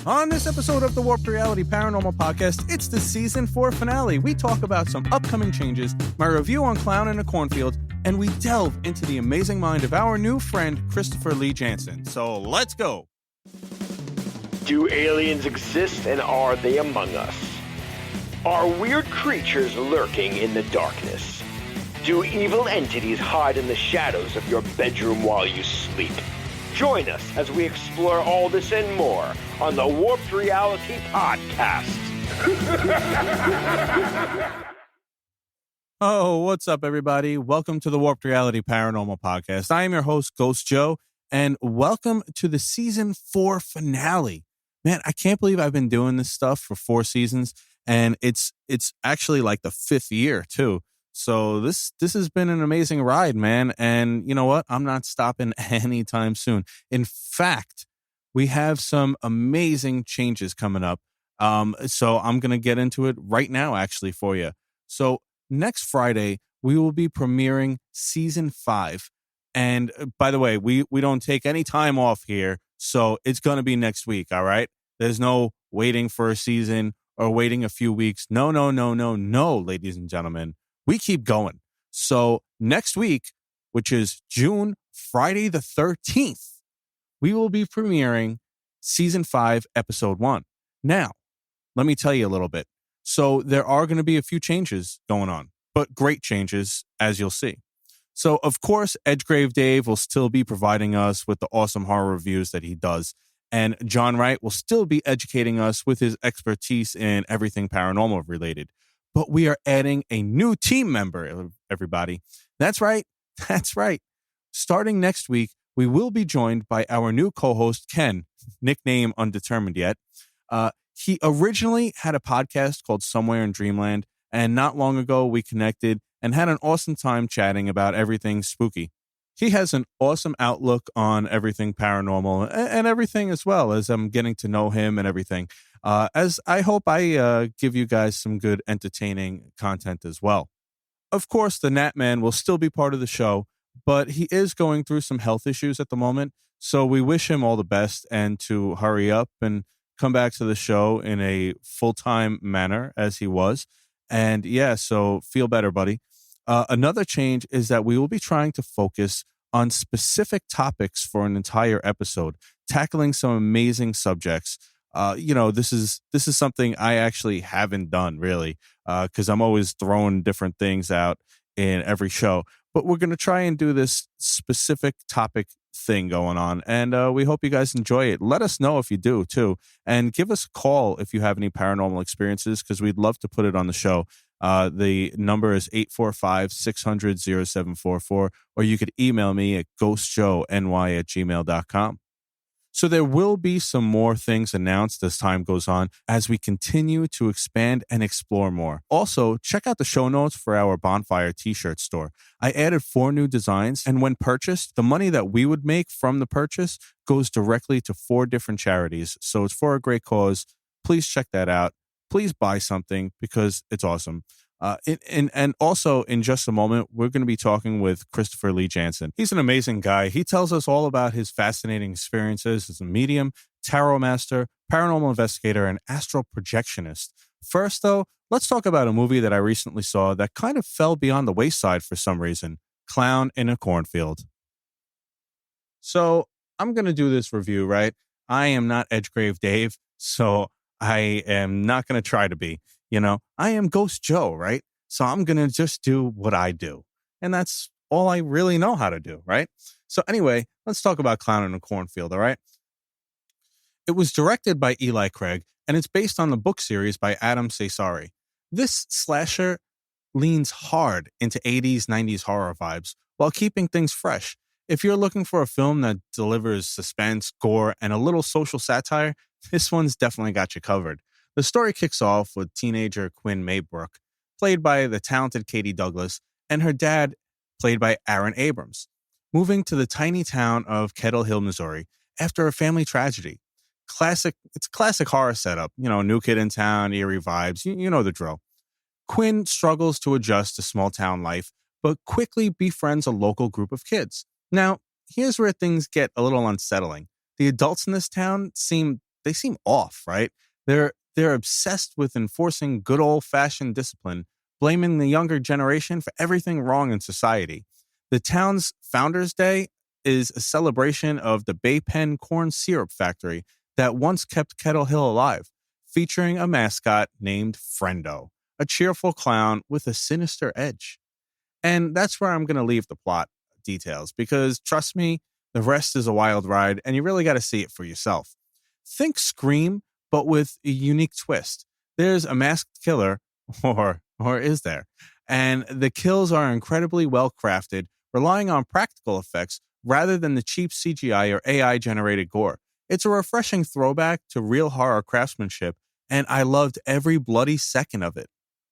On this episode of the Warped Reality Paranormal Podcast, it's the Season 4 finale. We talk about some upcoming changes, my review on Clown in a Cornfield, and we delve into the amazing mind of our new friend, Christopher Lee Jansen. So let's go. Do aliens exist, and are they among us? Are weird creatures lurking in the darkness? Do evil entities hide in the shadows of your bedroom while you sleep? Join us as we explore all this and more on the Warped Reality Podcast. Oh, what's up, everybody? Welcome to the Warped Reality Paranormal Podcast. I am your host, Ghost Joe, and welcome to the Season 4 finale. Man, I can't believe I've been doing this stuff for 4 seasons, and it's actually like the 5th year, too. So this has been an amazing ride, man. And you know what? I'm not stopping anytime soon. In fact, we have some amazing changes coming up. So I'm going to get into it right now, actually, for you. So next Friday, we will be premiering Season 5. And by the way, we don't take any time off here. So it's going to be next week, all right? There's no waiting for a season or waiting a few weeks. No, ladies and gentlemen. We keep going. So next week, which is June, Friday the 13th, we will be premiering Season 5, Episode 1. Now, let me tell you a little bit. So there are going to be a few changes going on, but great changes, as you'll see. So, of course, Edgegrave Dave will still be providing us with the awesome horror reviews that he does. And John Wright will still be educating us with his expertise in everything paranormal related. But we are adding a new team member, everybody. That's right. Starting next week, we will be joined by our new co-host, Ken, nickname undetermined yet. He originally had a podcast called Somewhere in Dreamland, and not long ago, we connected and had an awesome time chatting about everything spooky. He has an awesome outlook on everything paranormal and everything as well, as I'm getting to know him and everything. As I hope I give you guys some good entertaining content as well. Of course, the Nat Man will still be part of the show, but he is going through some health issues at the moment. So we wish him all the best and to hurry up and come back to the show in a full-time manner as he was. And yeah, so feel better, buddy. Another change is that we will be trying to focus on specific topics for an entire episode, tackling some amazing subjects. This is something I actually haven't done really, because I'm always throwing different things out in every show. But we're going to try and do this specific topic thing going on, and we hope you guys enjoy it. Let us know if you do too, and give us a call if you have any paranormal experiences, because we'd love to put it on the show. The number is 845-600-0744, or you could email me at ghostjoeny@gmail.com. So there will be some more things announced as time goes on as we continue to expand and explore more. Also, check out the show notes for our Bonfire t-shirt store. I added 4 new designs, and when purchased, the money that we would make from the purchase goes directly to 4 different charities. So it's for a great cause. Please check that out. Please buy something because it's awesome. And also, in just a moment, we're going to be talking with Christopher Lee Jansen. He's an amazing guy. He tells us all about his fascinating experiences as a medium, tarot master, paranormal investigator, and astral projectionist. First, though, let's talk about a movie that I recently saw that kind of fell beyond the wayside for some reason, Clown in a Cornfield. So I'm going to do this review, right? I am not Edgegrave Dave, so I am not going to try to be. I am Ghost Joe, right? So I'm going to just do what I do. And that's all I really know how to do, right? So anyway, let's talk about Clown in a Cornfield, all right? It was directed by Eli Craig, and it's based on the book series by Adam Cesari. This slasher leans hard into 80s, 90s horror vibes while keeping things fresh. If you're looking for a film that delivers suspense, gore, and a little social satire, this one's definitely got you covered. The story kicks off with teenager Quinn Maybrook, played by the talented Katie Douglas, and her dad, played by Aaron Abrams, moving to the tiny town of Kettle Hill, Missouri, after a family tragedy. It's a classic horror setup. New kid in town, eerie vibes. You know the drill. Quinn struggles to adjust to small town life, but quickly befriends a local group of kids. Now, here's where things get a little unsettling. The adults in this town seem they seem off, right? They're obsessed with enforcing good old-fashioned discipline, blaming the younger generation for everything wrong in society. The town's Founders Day is a celebration of the Bay Pen corn syrup factory that once kept Kettle Hill alive, featuring a mascot named Friendo, a cheerful clown with a sinister edge. And that's where I'm going to leave the plot details because, trust me, the rest is a wild ride and you really got to see it for yourself. Think Scream, but with a unique twist. There's a masked killer, or is there? And the kills are incredibly well crafted, relying on practical effects rather than the cheap CGI or AI generated gore. It's a refreshing throwback to real horror craftsmanship, and I loved every bloody second of it.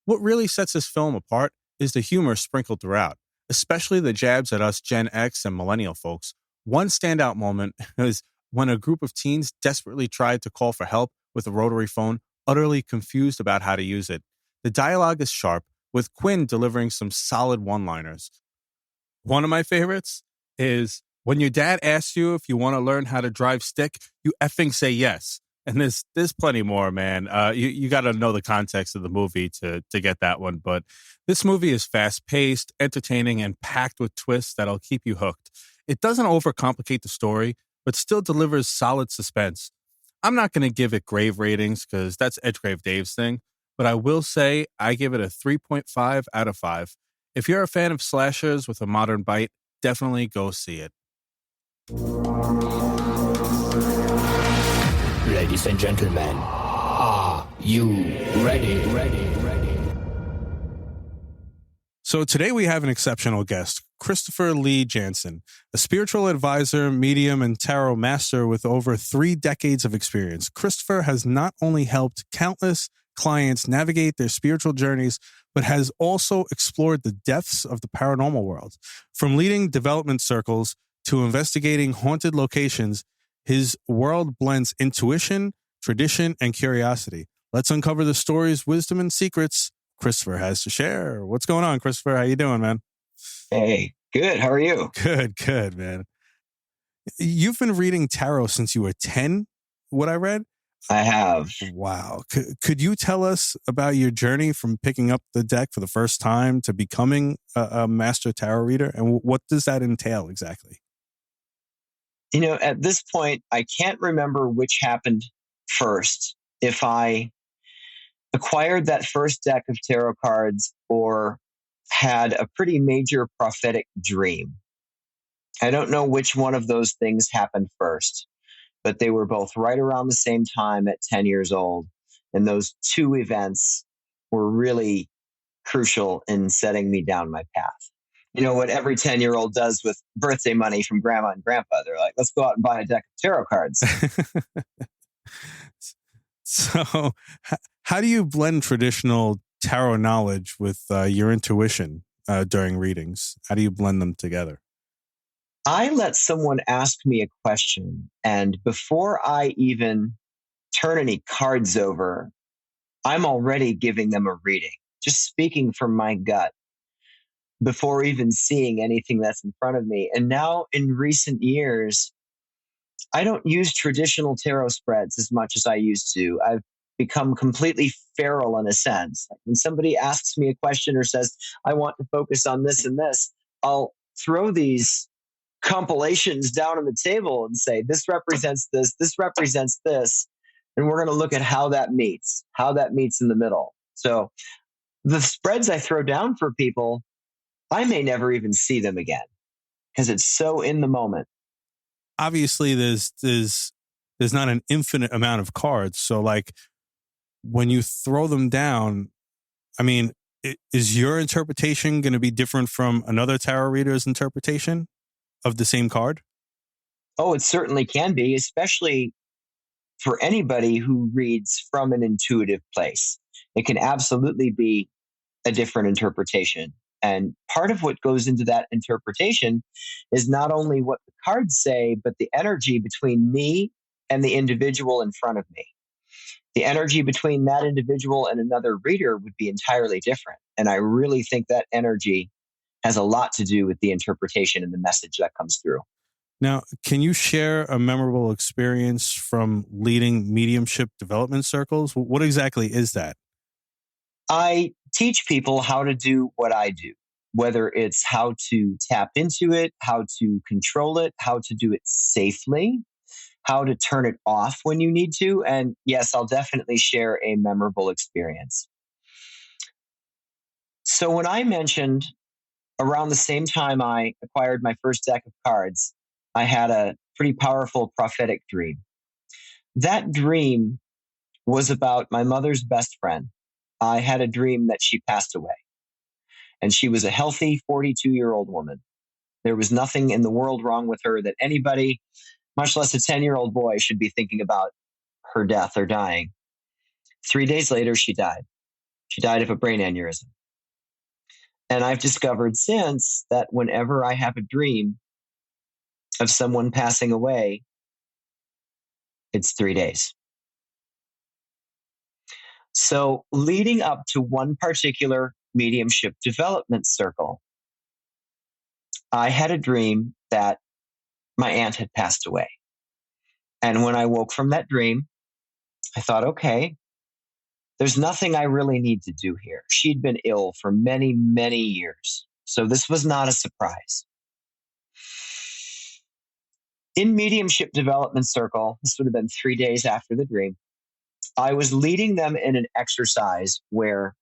What really sets this film apart is the humor sprinkled throughout, especially the jabs at us Gen X and millennial folks. One standout moment is when a group of teens desperately tried to call for help with a rotary phone, utterly confused about how to use it. The dialogue is sharp, with Quinn delivering some solid one-liners. One of my favorites is when your dad asks you if you want to learn how to drive stick, you effing say yes. And there's plenty more, man. You got to know the context of the movie to get that one. But this movie is fast-paced, entertaining, and packed with twists that'll keep you hooked. It doesn't overcomplicate the story, but still delivers solid suspense. I'm not going to give it grave ratings because that's Edgegrave Dave's thing, but I will say I give it a 3.5 out of 5. If you're a fan of slashers with a modern bite, definitely go see it. Ladies and gentlemen, are you ready? So today we have an exceptional guest, Christopher Lee Jansen, a spiritual advisor, medium, and tarot master with over 3 decades of experience. Christopher has not only helped countless clients navigate their spiritual journeys, but has also explored the depths of the paranormal world. From leading development circles to investigating haunted locations, his world blends intuition, tradition, and curiosity. Let's uncover the stories, wisdom, and secrets Christopher has to share. What's going on, Christopher? How you doing, man? Hey, good. How are you? Good, man. You've been reading tarot since you were 10, what I read? I have. Wow. Could you tell us about your journey from picking up the deck for the first time to becoming a master tarot reader? And what does that entail exactly? You know, at this point, I can't remember which happened first. If I acquired that first deck of tarot cards or had a pretty major prophetic dream. I don't know which one of those things happened first, but they were both right around the same time at 10 years old. And those 2 events were really crucial in setting me down my path. You know what every 10-year-old does with birthday money from grandma and grandpa? They're like, let's go out and buy a deck of tarot cards. So how do you blend traditional tarot knowledge with your intuition during readings? How do you blend them together? I let someone ask me a question, and before I even turn any cards over, I'm already giving them a reading, just speaking from my gut before even seeing anything that's in front of me. And now in recent years, I don't use traditional tarot spreads as much as I used to. I've become completely feral in a sense. Like when somebody asks me a question or says, I want to focus on this and this, I'll throw these compilations down on the table and say, this represents this, and we're going to look at how that meets in the middle. So the spreads I throw down for people, I may never even see them again because it's so in the moment. Obviously, there's not an infinite amount of cards. So like when you throw them down, I mean, is your interpretation going to be different from another tarot reader's interpretation of the same card? Oh, it certainly can be, especially for anybody who reads from an intuitive place. It can absolutely be a different interpretation. And part of what goes into that interpretation is not only what the cards say, but the energy between me and the individual in front of me. The energy between that individual and another reader would be entirely different. And I really think that energy has a lot to do with the interpretation and the message that comes through. Now, can you share a memorable experience from leading mediumship development circles? What exactly is that? I teach people how to do what I do, whether it's how to tap into it, how to control it, how to do it safely, how to turn it off when you need to. And yes, I'll definitely share a memorable experience. So, when I mentioned around the same time I acquired my first deck of cards, I had a pretty powerful prophetic dream. That dream was about my mother's best friend. I had a dream that she passed away, and she was a healthy 42-year-old woman. There was nothing in the world wrong with her that anybody, much less a 10-year-old boy, should be thinking about her death or dying. 3 days later, she died. She died of a brain aneurysm. And I've discovered since that whenever I have a dream of someone passing away, it's 3 days. So, leading up to one particular mediumship development circle, I had a dream that my aunt had passed away. And when I woke from that dream, I thought, okay, there's nothing I really need to do here. She'd been ill for many, many years. So this was not a surprise. In mediumship development circle, this would have been 3 days after the dream, I was leading them in an exercise where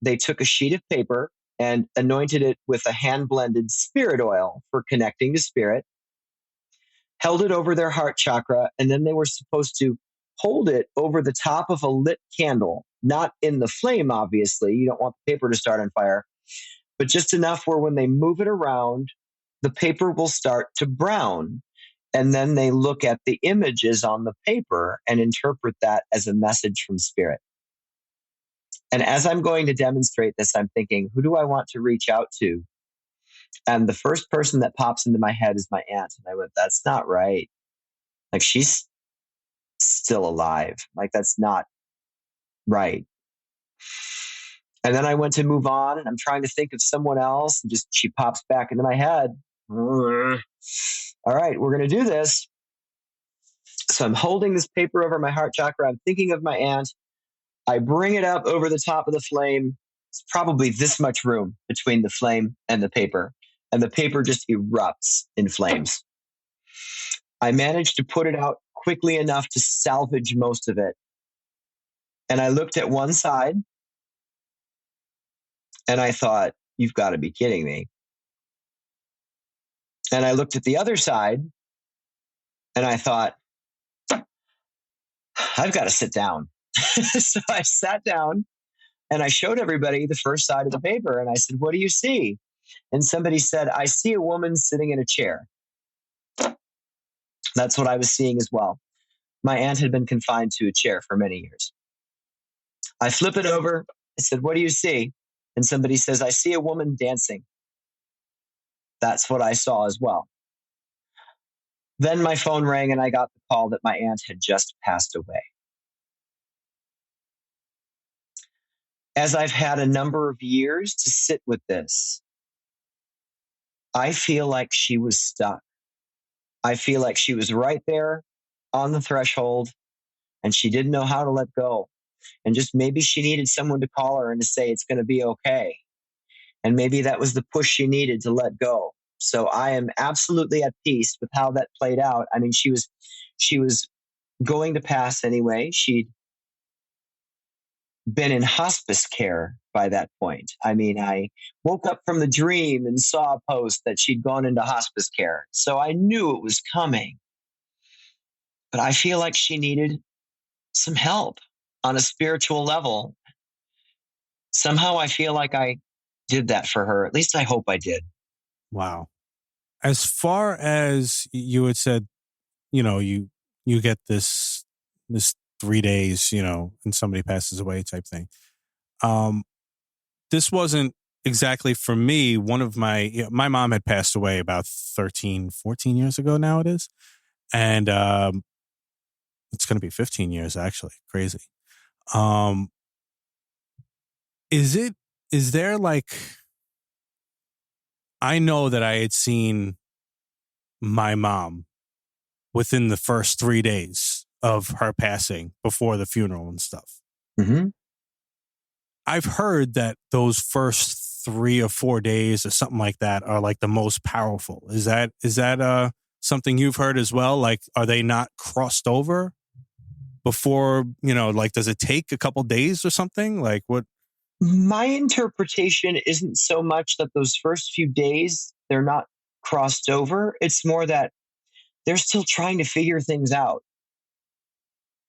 they took a sheet of paper and anointed it with a hand blended spirit oil for connecting to spirit, held it over their heart chakra, and then they were supposed to hold it over the top of a lit candle, not in the flame, obviously. You don't want the paper to start on fire, but just enough where when they move it around, the paper will start to brown. And then they look at the images on the paper and interpret that as a message from spirit. And as I'm going to demonstrate this, I'm thinking, who do I want to reach out to? And the first person that pops into my head is my aunt. And I went, that's not right. Like, she's still alive. Like, that's not right. And then I went to move on, and I'm trying to think of someone else, and just she pops back into my head. All right, we're going to do this. So I'm holding this paper over my heart chakra. I'm thinking of my aunt. I bring it up over the top of the flame. It's probably this much room between the flame and the paper. And the paper just erupts in flames. I managed to put it out quickly enough to salvage most of it. And I looked at one side and I thought, you've got to be kidding me. And I looked at the other side and I thought, I've got to sit down. So I sat down and I showed everybody the first side of the paper. And I said, what do you see? And somebody said, I see a woman sitting in a chair. That's what I was seeing as well. My aunt had been confined to a chair for many years. I flip it over. I said, what do you see? And somebody says, I see a woman dancing. That's what I saw as well. Then my phone rang and I got the call that my aunt had just passed away. As I've had a number of years to sit with this, I feel like she was stuck. I feel like she was right there on the threshold and she didn't know how to let go. And just maybe she needed someone to call her and to say it's going to be okay. And maybe that was the push she needed to let go. So I am absolutely at peace with how that played out. I mean, she was going to pass anyway. She'd been in hospice care by that point. I mean, I woke up from the dream and saw a post that she'd gone into hospice care. So I knew it was coming. But I feel like she needed some help on a spiritual level. Somehow I feel like I did that for her. At least I hope I did. Wow. As far as you had said, you get this 3 days, and somebody passes away type thing. This wasn't exactly for me. One of my mom had passed away about 13, 14 years ago now it is. And it's going to be 15 years actually. Crazy. Is there like, I know that I had seen my mom within the first 3 days of her passing before the funeral and stuff. Mm-hmm. I've heard that those first 3 or 4 days or something like that are like the most powerful. Is that something you've heard as well? Like, are they not crossed over before, like, does it take a couple days or something? Like what? My interpretation isn't so much that those first few days, they're not crossed over. It's more that they're still trying to figure things out.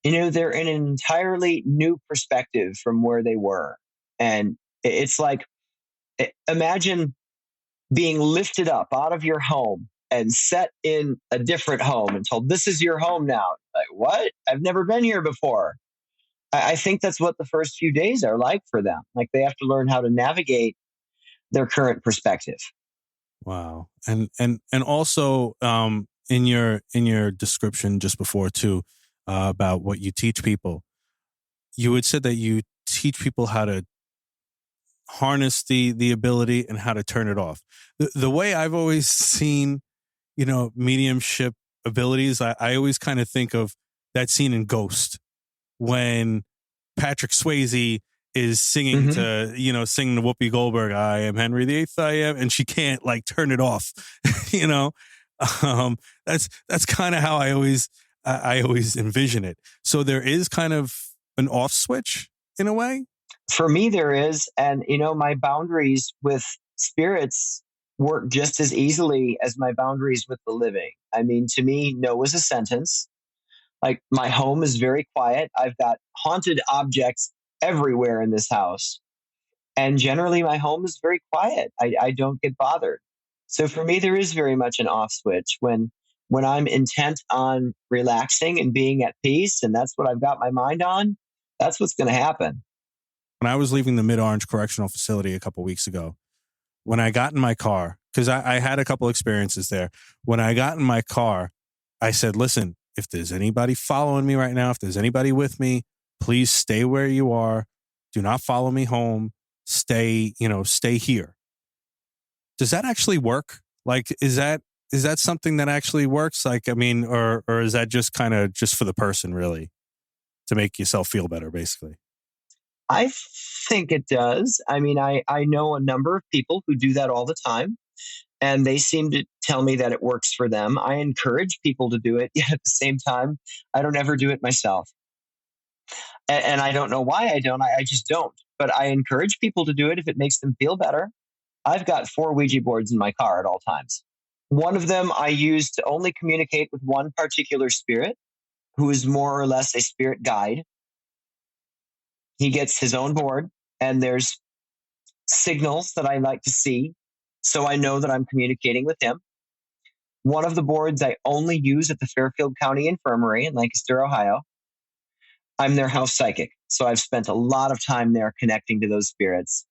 They're in an entirely new perspective from where they were. And it's like, imagine being lifted up out of your home and set in a different home and told, this is your home now. Like, what? I've never been here before. I think that's what the first few days are like for them. Like, they have to learn how to navigate their current perspective. Wow. And also, in your description just before too, about what you teach people, you had said that you teach people how to harness the ability and how to turn it off. The way I've always seen, mediumship abilities, I always kind of think of that scene in Ghost when Patrick Swayze is singing Mm-hmm. singing to Whoopi Goldberg, I am Henry VIII, I am, and she can't like turn it off, that's kind of how I always envision it. So there is kind of an off switch in a way. For me, there is. And, my boundaries with spirits work just as easily as my boundaries with the living. I mean, to me, no is a sentence. Like, my home is very quiet. I've got haunted objects everywhere in this house. And generally, my home is very quiet. I don't get bothered. So for me, there is very much an off switch when I'm intent on relaxing and being at peace, and that's what I've got my mind on. That's what's going to happen. When I was leaving the Mid-Orange Correctional Facility a couple weeks ago, when I got in my car, because I had a couple experiences there. When I got in my car, I said, listen, if there's anybody following me right now, if there's anybody with me, please stay where you are. Do not follow me home. Stay here. Does that actually work? Like, is that something that actually works? Like, I mean, or is that just kind of just for the person, really, to make yourself feel better, basically? I think it does. I mean, I know a number of people who do that all the time, and they seem to tell me that it works for them. I encourage people to do it, yet at the same time, I don't ever do it myself. And I don't know why I don't. I just don't. But I encourage people to do it if it makes them feel better. I've got 4 Ouija boards in my car at all times. One of them I use to only communicate with one particular spirit, who is more or less a spirit guide. He gets his own board, and there's signals that I like to see, so I know that I'm communicating with him. One of the boards I only use at the Fairfield County Infirmary in Lancaster, Ohio. I'm their house psychic, so I've spent a lot of time there connecting to those spirits.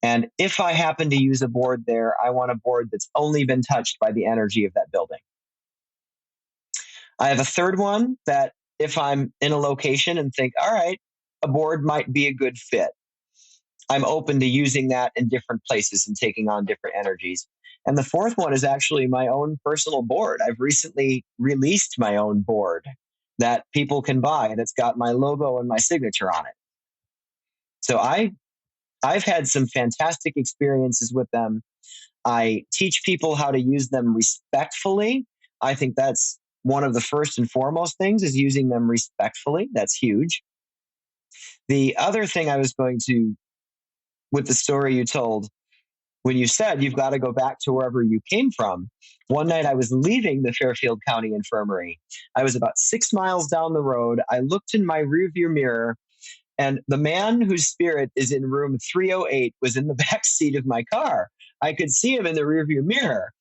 And if I happen to use a board there, I want a board that's only been touched by the energy of that building. I have a third one that if I'm in a location and think, all right, a board might be a good fit, I'm open to using that in different places and taking on different energies. And the fourth one is actually my own personal board. I've recently released my own board that people can buy, and it's got my logo and my signature on it. So I've had some fantastic experiences with them. I teach people how to use them respectfully. I think that's one of the first and foremost things, is using them respectfully. That's huge. The other thing I was going to, with the story you told, when you said you've got to go back to wherever you came from. One night I was leaving the Fairfield County Infirmary. I was about 6 miles down the road. I looked in my rearview mirror, and the man whose spirit is in room 308 was in the back seat of my car. I could see him in the rearview mirror,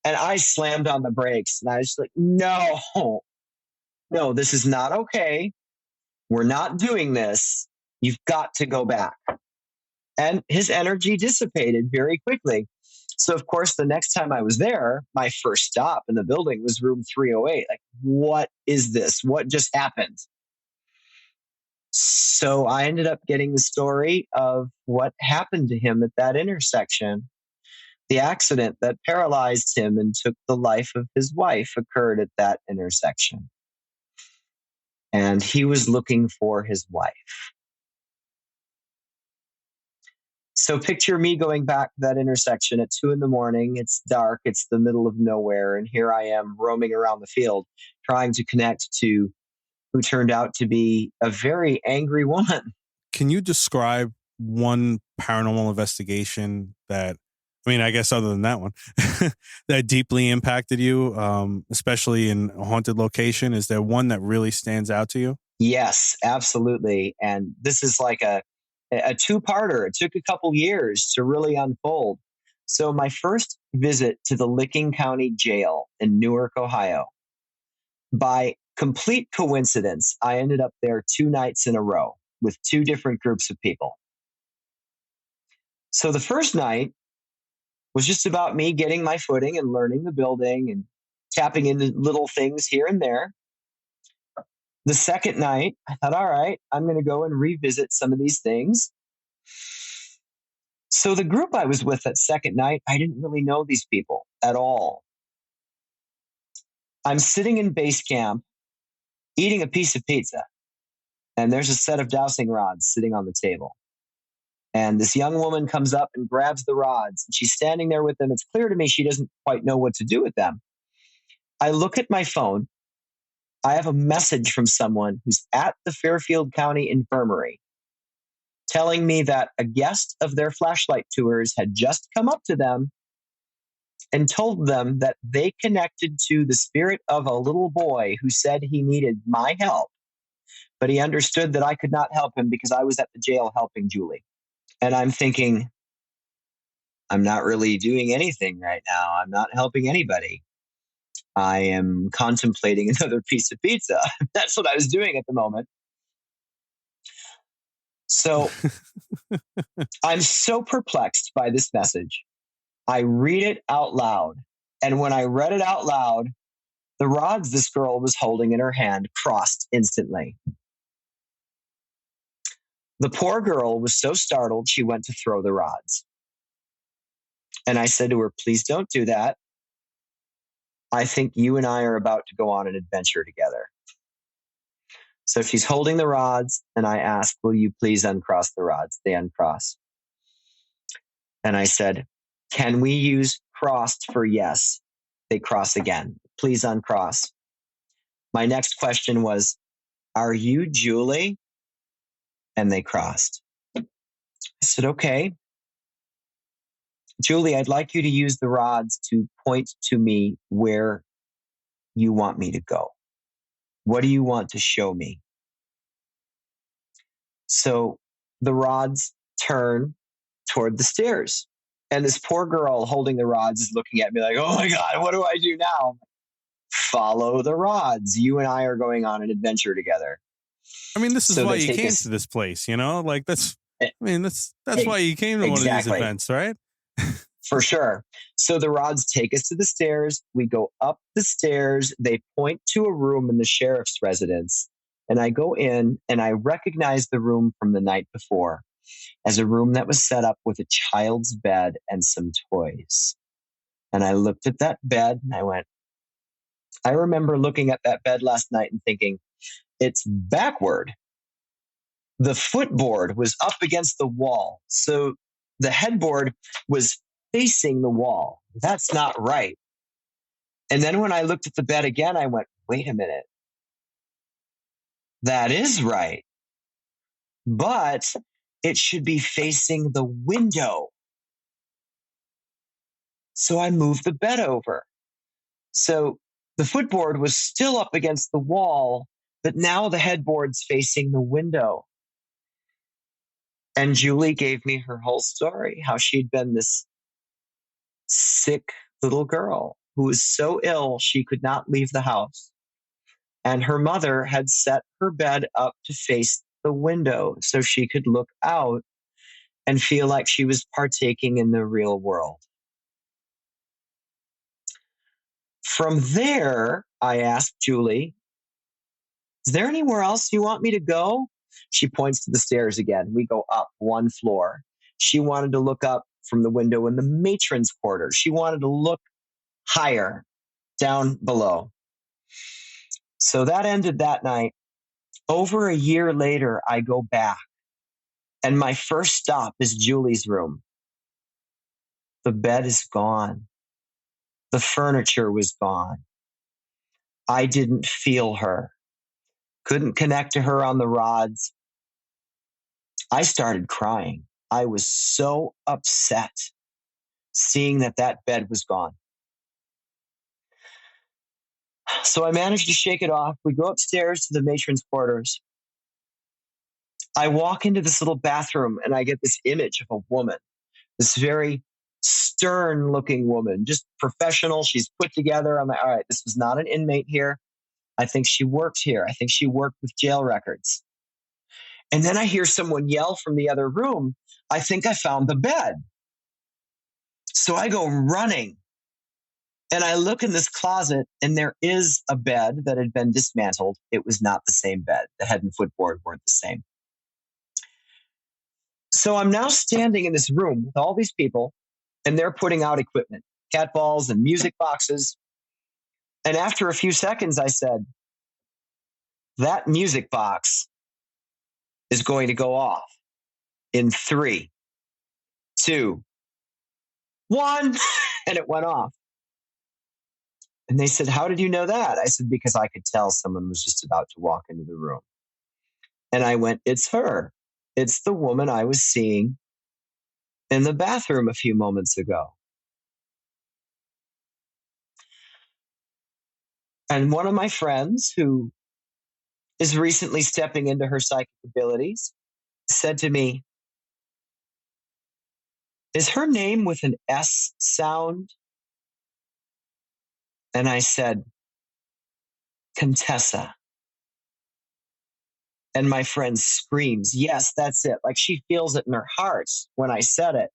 and I slammed on the brakes, and I was like, no, this is not okay. We're not doing this. You've got to go back. And his energy dissipated very quickly. So, of course, the next time I was there, my first stop in the building was room 308. Like, what is this? What just happened? So I ended up getting the story of what happened to him at that intersection. The accident that paralyzed him and took the life of his wife occurred at that intersection. And he was looking for his wife. So picture me going back to that intersection at 2 a.m. It's dark. It's the middle of nowhere. And here I am roaming around the field, trying to connect to who turned out to be a very angry woman. Can you describe one paranormal investigation that, I mean, I guess other than that one, that deeply impacted you, especially in a haunted location? Is there one that really stands out to you? Yes, absolutely. And this is like a two-parter. It took a couple years to really unfold. So my first visit to the Licking County Jail in Newark, Ohio, by complete coincidence, I ended up there 2 nights in a row with 2 different groups of people. So the first night was just about me getting my footing and learning the building and tapping into little things here and there. The second night, I thought, all right, I'm going to go and revisit some of these things. So the group I was with that second night, I didn't really know these people at all. I'm sitting in base camp eating a piece of pizza, and there's a set of dowsing rods sitting on the table. And this young woman comes up and grabs the rods, and she's standing there with them. It's clear to me she doesn't quite know what to do with them. I look at my phone. I have a message from someone who's at the Fairfield County Infirmary telling me that a guest of their flashlight tours had just come up to them and told them that they connected to the spirit of a little boy who said he needed my help, but he understood that I could not help him because I was at the jail helping Julie. And I'm thinking, I'm not really doing anything right now. I'm not helping anybody. I am contemplating another piece of pizza. That's what I was doing at the moment. So I'm so perplexed by this message. I read it out loud. And when I read it out loud, the rods this girl was holding in her hand crossed instantly. The poor girl was so startled, she went to throw the rods. And I said to her, please don't do that. I think you and I are about to go on an adventure together. So she's holding the rods, and I asked, will you please uncross the rods? They uncross. And I said, can we use crossed for yes? They cross again. Please uncross. My next question was, are you Julie? And they crossed. I said, okay. Julie, I'd like you to use the rods to point to me where you want me to go. What do you want to show me? So the rods turn toward the stairs. And this poor girl holding the rods is looking at me like, oh my God, what do I do now? Follow the rods. You and I are going on an adventure together. I mean, this is why you came to this place, you know? Like that's why you came to one of these events, right? For sure. So the rods take us to the stairs. We go up the stairs. They point to a room in the sheriff's residence. And I go in and I recognize the room from the night before as a room that was set up with a child's bed and some toys. And I looked at that bed and I went, I remember looking at that bed last night and thinking, it's backward. The footboard was up against the wall. So the headboard was facing the wall. That's not right. And then when I looked at the bed again, I went, wait a minute. That is right. But it should be facing the window. So I moved the bed over. So the footboard was still up against the wall, but now the headboard's facing the window. And Julie gave me her whole story, how she'd been this sick little girl who was so ill she could not leave the house. And her mother had set her bed up to face the window so she could look out and feel like she was partaking in the real world. From there, I asked Julie, is there anywhere else you want me to go? She points to the stairs again. We go up one floor. She wanted to look up from the window in the matron's quarters. She wanted to look higher down below. So that ended that night. Over a year later, I go back, and my first stop is Julie's room. The bed is gone. The furniture was gone. I didn't feel her. Couldn't connect to her on the rods. I started crying. I was so upset seeing that bed was gone. So I managed to shake it off. We go upstairs to the matron's quarters. I walk into this little bathroom and I get this image of a woman, this very stern looking woman, just professional. She's put together. I'm like, all right, this was not an inmate here. I think she worked here. I think she worked with jail records. And then I hear someone yell from the other room, I think I found the bed. So I go running and I look in this closet and there is a bed that had been dismantled. It was not the same bed. The head and footboard weren't the same. So I'm now standing in this room with all these people and they're putting out equipment, cat balls and music boxes. And after a few seconds, I said, that music box is going to go off in 3, 2, 1. And it went off. And they said, how did you know that? I said, because I could tell someone was just about to walk into the room. And I went, it's her. It's the woman I was seeing in the bathroom a few moments ago. And one of my friends who is recently stepping into her psychic abilities said to me, is her name with an S sound? And I said, Contessa. And my friend screams, yes, that's it. Like she feels it in her heart when I said it.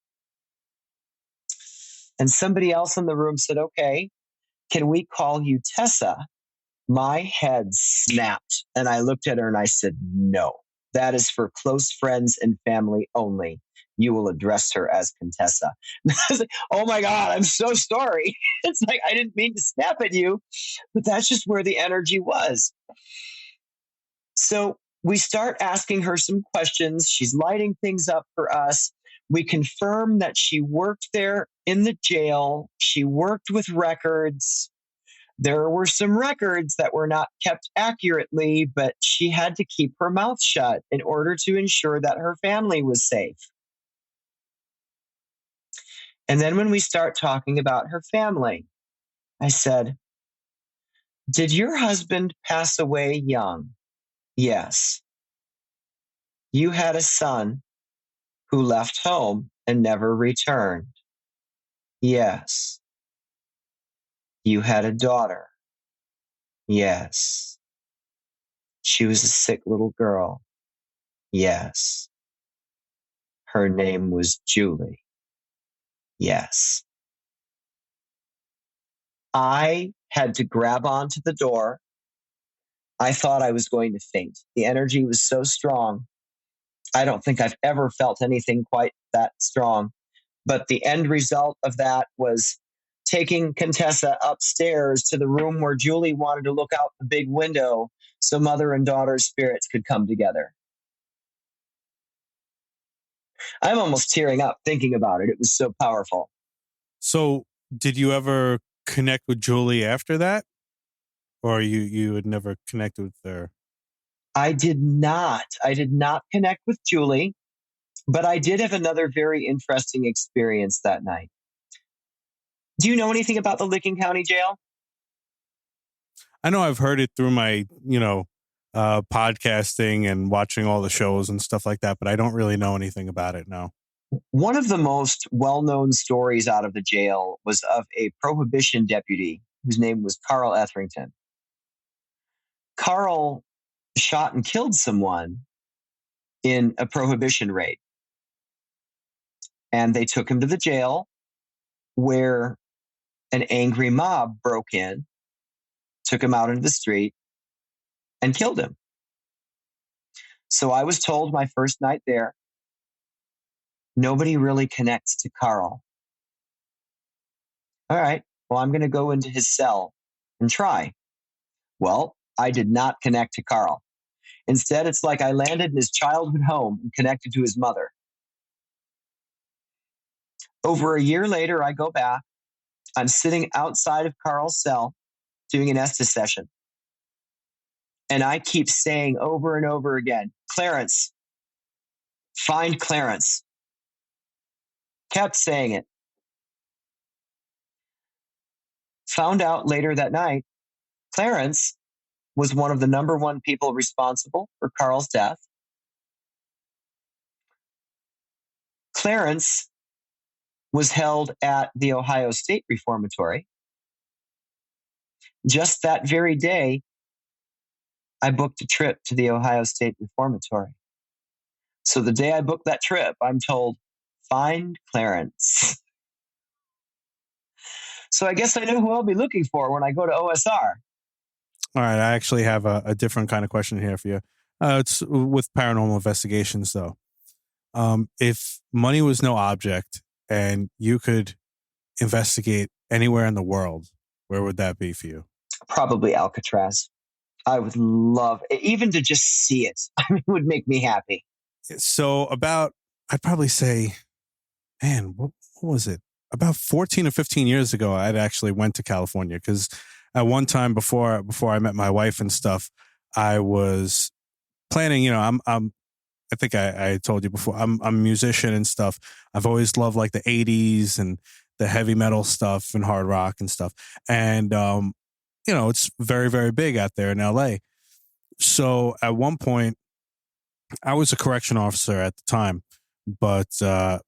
And somebody else in the room said, okay, can we call you Tessa? My head snapped and I looked at her and I said, no, that is for close friends and family only. You will address her as Contessa. I was like, oh my God, I'm so sorry. It's like, I didn't mean to snap at you, but that's just where the energy was. So we start asking her some questions. She's lighting things up for us. We confirm that she worked there in the jail. She worked with records. There were some records that were not kept accurately, but she had to keep her mouth shut in order to ensure that her family was safe. And then when we start talking about her family, I said, did your husband pass away young? Yes. You had a son who left home and never returned. Yes. You had a daughter. Yes. She was a sick little girl. Yes. Her name was Julie. Yes. I had to grab onto the door. I thought I was going to faint. The energy was so strong. I don't think I've ever felt anything quite that strong. But the end result of that was taking Contessa upstairs to the room where Julie wanted to look out the big window so mother and daughter's spirits could come together. I'm almost tearing up thinking about it. It was so powerful. So did you ever connect with Julie after that? Or you had never connected with her? I did not. I did not connect with Julie, but I did have another very interesting experience that night. Do you know anything about the Licking County Jail? I know I've heard it through my, podcasting and watching all the shows and stuff like that, but I don't really know anything about it, no. One of the most well-known stories out of the jail was of a prohibition deputy whose name was Carl Etherington. Carl shot and killed someone in a prohibition raid. And they took him to the jail where an angry mob broke in, took him out into the street, and killed him. So I was told my first night there nobody really connects to Carl. All right, well, I'm going to go into his cell and try. Well, I did not connect to Carl. Instead, it's like I landed in his childhood home and connected to his mother. Over a year later, I go back. I'm sitting outside of Carl's cell doing an Estes session. And I keep saying over and over again, Clarence, find Clarence. Kept saying it. Found out later that night, Clarence was one of the number one people responsible for Carl's death. Clarence was held at the Ohio State Reformatory. Just that very day, I booked a trip to the Ohio State Reformatory. So the day I booked that trip, I'm told, find Clarence. So I guess I know who I'll be looking for when I go to OSR. All right, I actually have a different kind of question here for you. It's with paranormal investigations, though. If money was no object and you could investigate anywhere in the world, where would that be for you? Probably Alcatraz. I would love, even to just see it. I mean, it would make me happy. So I'd probably say, man, what was it? About 14 or 15 years ago, I'd actually went to California because at one time before I met my wife and stuff, I was planning, I think I told you before, I'm a musician and stuff. I've always loved like the 80s and the heavy metal stuff and hard rock and stuff. And, it's very, very big out there in LA. So at one point, I was a correction officer at the time, but, I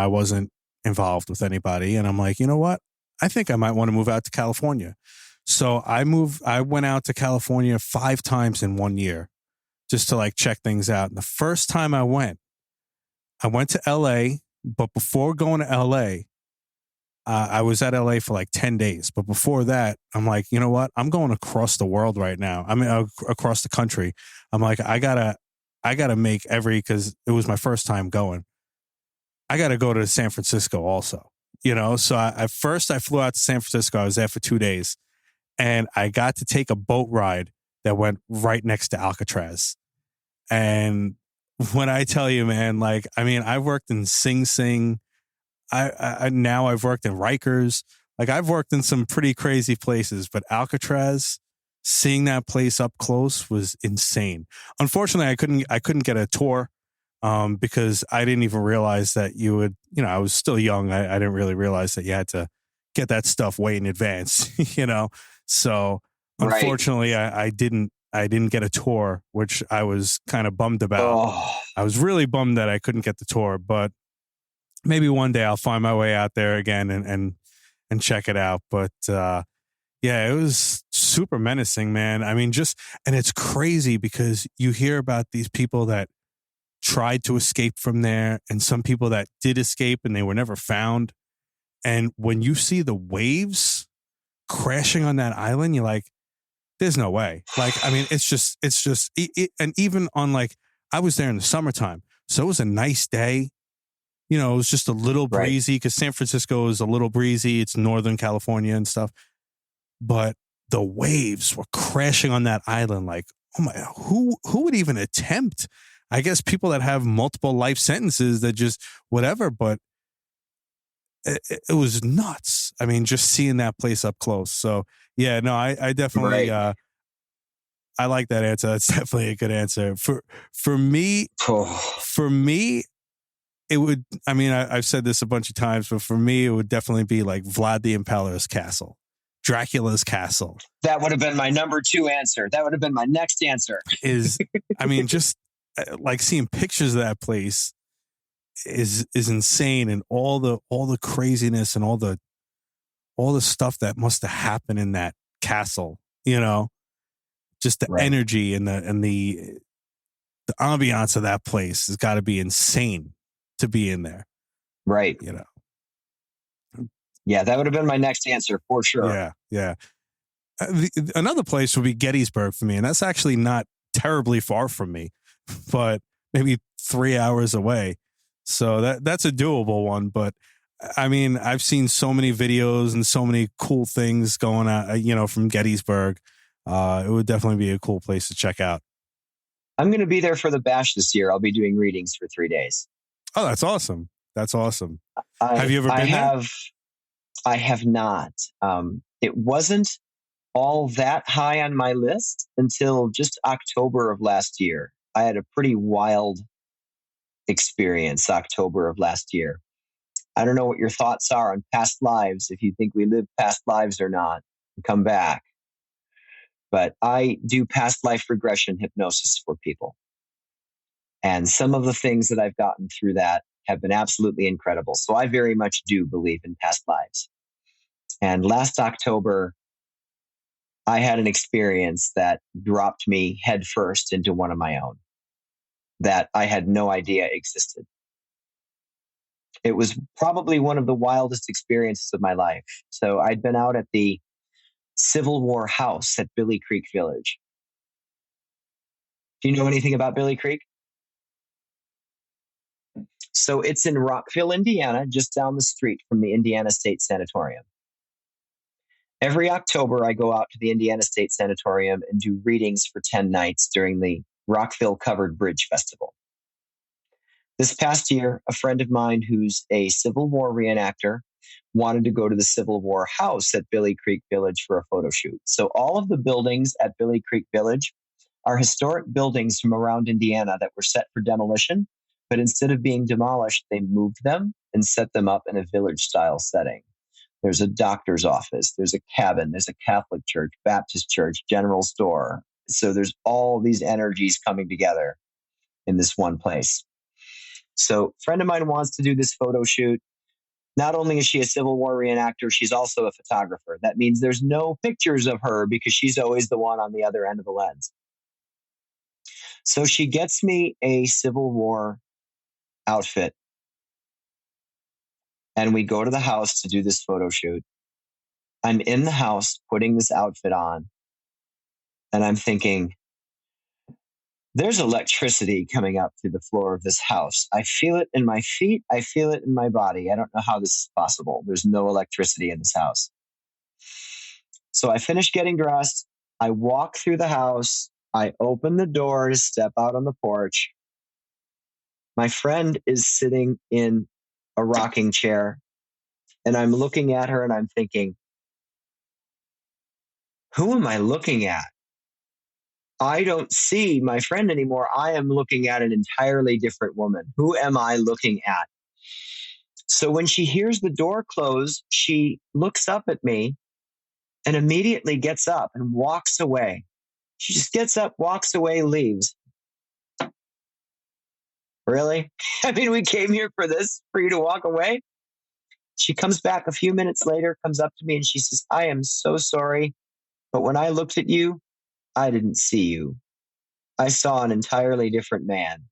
wasn't involved with anybody. And I'm like, you know what? I think I might want to move out to California. So I went out to California 5 times in 1 year just to like check things out. And the first time I went to LA, but before going to LA, I was at LA for like 10 days. But before that, I'm like, you know what? I'm going across the world right now. I mean, across the country. I'm like, I gotta make because it was my first time going. I got to go to San Francisco also, So I flew out to San Francisco. I was there for 2 days and I got to take a boat ride that went right next to Alcatraz. And when I tell you, man, I've worked in Sing Sing. Now I've worked in Rikers. Like I've worked in some pretty crazy places, but Alcatraz, seeing that place up close was insane. Unfortunately, I couldn't get a tour. Because I didn't even realize that you would, I was still young. I didn't really realize that you had to get that stuff way in advance, So unfortunately, right. I didn't get a tour, which I was kind of bummed about. Oh. I was really bummed that I couldn't get the tour, but maybe one day I'll find my way out there again and check it out. But, yeah, it was super menacing, man. I mean, and it's crazy because you hear about these people that tried to escape from there and some people that did escape and they were never found. And when you see the waves crashing on that island, you're like, there's no way. It's just, and even on I was there in the summertime. So it was a nice day. It was just a little breezy because San Francisco is a little breezy. It's Northern California and stuff. But the waves were crashing on that island. Like, oh my, who would even attempt? I guess people that have multiple life sentences that just whatever, but it was nuts. I mean, just seeing that place up close. So yeah, no, I definitely, I like that answer. That's definitely a good answer for me. It would, I've said this a bunch of times, but for me, it would definitely be like Vlad the Impaler's castle, Dracula's castle. That would have been my number 2 answer. That would have been my next answer. Just like seeing pictures of that place is insane, and all the craziness and all the stuff that must have happened in that castle, just the energy and the ambiance of that place has got to be insane to be in there. Right. Yeah, that would have been my next answer for sure. Yeah. Another place would be Gettysburg for me, and that's actually not terribly far from me, but maybe 3 hours away. So that's a doable one. But I mean, I've seen so many videos and so many cool things going on, from Gettysburg. It would definitely be a cool place to check out. I'm going to be there for the bash this year. I'll be doing readings for 3 days. Oh, that's awesome. That's awesome. Have you ever been there? I have not. It wasn't all that high on my list until just October of last year. I had a pretty wild experience October of last year. I don't know what your thoughts are on past lives, if you think we live past lives or not, and come back. But I do past life regression hypnosis for people. And some of the things that I've gotten through that have been absolutely incredible. So I very much do believe in past lives. And last October, I had an experience that dropped me headfirst into one of my own that I had no idea existed. It was probably one of the wildest experiences of my life. So I'd been out at the Civil War house at Billy Creek Village. Do you know anything about Billy Creek? So it's in Rockville, Indiana, just down the street from the Indiana State Sanatorium. Every October, I go out to the Indiana State Sanatorium and do readings for 10 nights during the Rockville Covered Bridge Festival. This past year, a friend of mine who's a Civil War reenactor wanted to go to the Civil War house at Billy Creek Village for a photo shoot. So all of the buildings at Billy Creek Village are historic buildings from around Indiana that were set for demolition, but instead of being demolished, they moved them and set them up in a village-style setting. There's a doctor's office, there's a cabin, there's a Catholic church, Baptist church, general store. So there's all these energies coming together in this one place. So a friend of mine wants to do this photo shoot. Not only is she a Civil War reenactor, she's also a photographer. That means there's no pictures of her because she's always the one on the other end of the lens. So she gets me a Civil War outfit. And we go to the house to do this photo shoot. I'm in the house putting this outfit on. And I'm thinking, there's electricity coming up through the floor of this house. I feel it in my feet. I feel it in my body. I don't know how this is possible. There's no electricity in this house. So I finish getting dressed. I walk through the house. I open the door to step out on the porch. My friend is sitting in a rocking chair. And I'm looking at her and I'm thinking, who am I looking at? I don't see my friend anymore. I am looking at an entirely different woman. Who am I looking at? So when she hears the door close, she looks up at me and immediately gets up and walks away. She just gets up, walks away, leaves. Really? I mean, we came here for this, for you to walk away? She comes back a few minutes later, comes up to me and she says, I am so sorry, but when I looked at you, I didn't see you. I saw an entirely different man.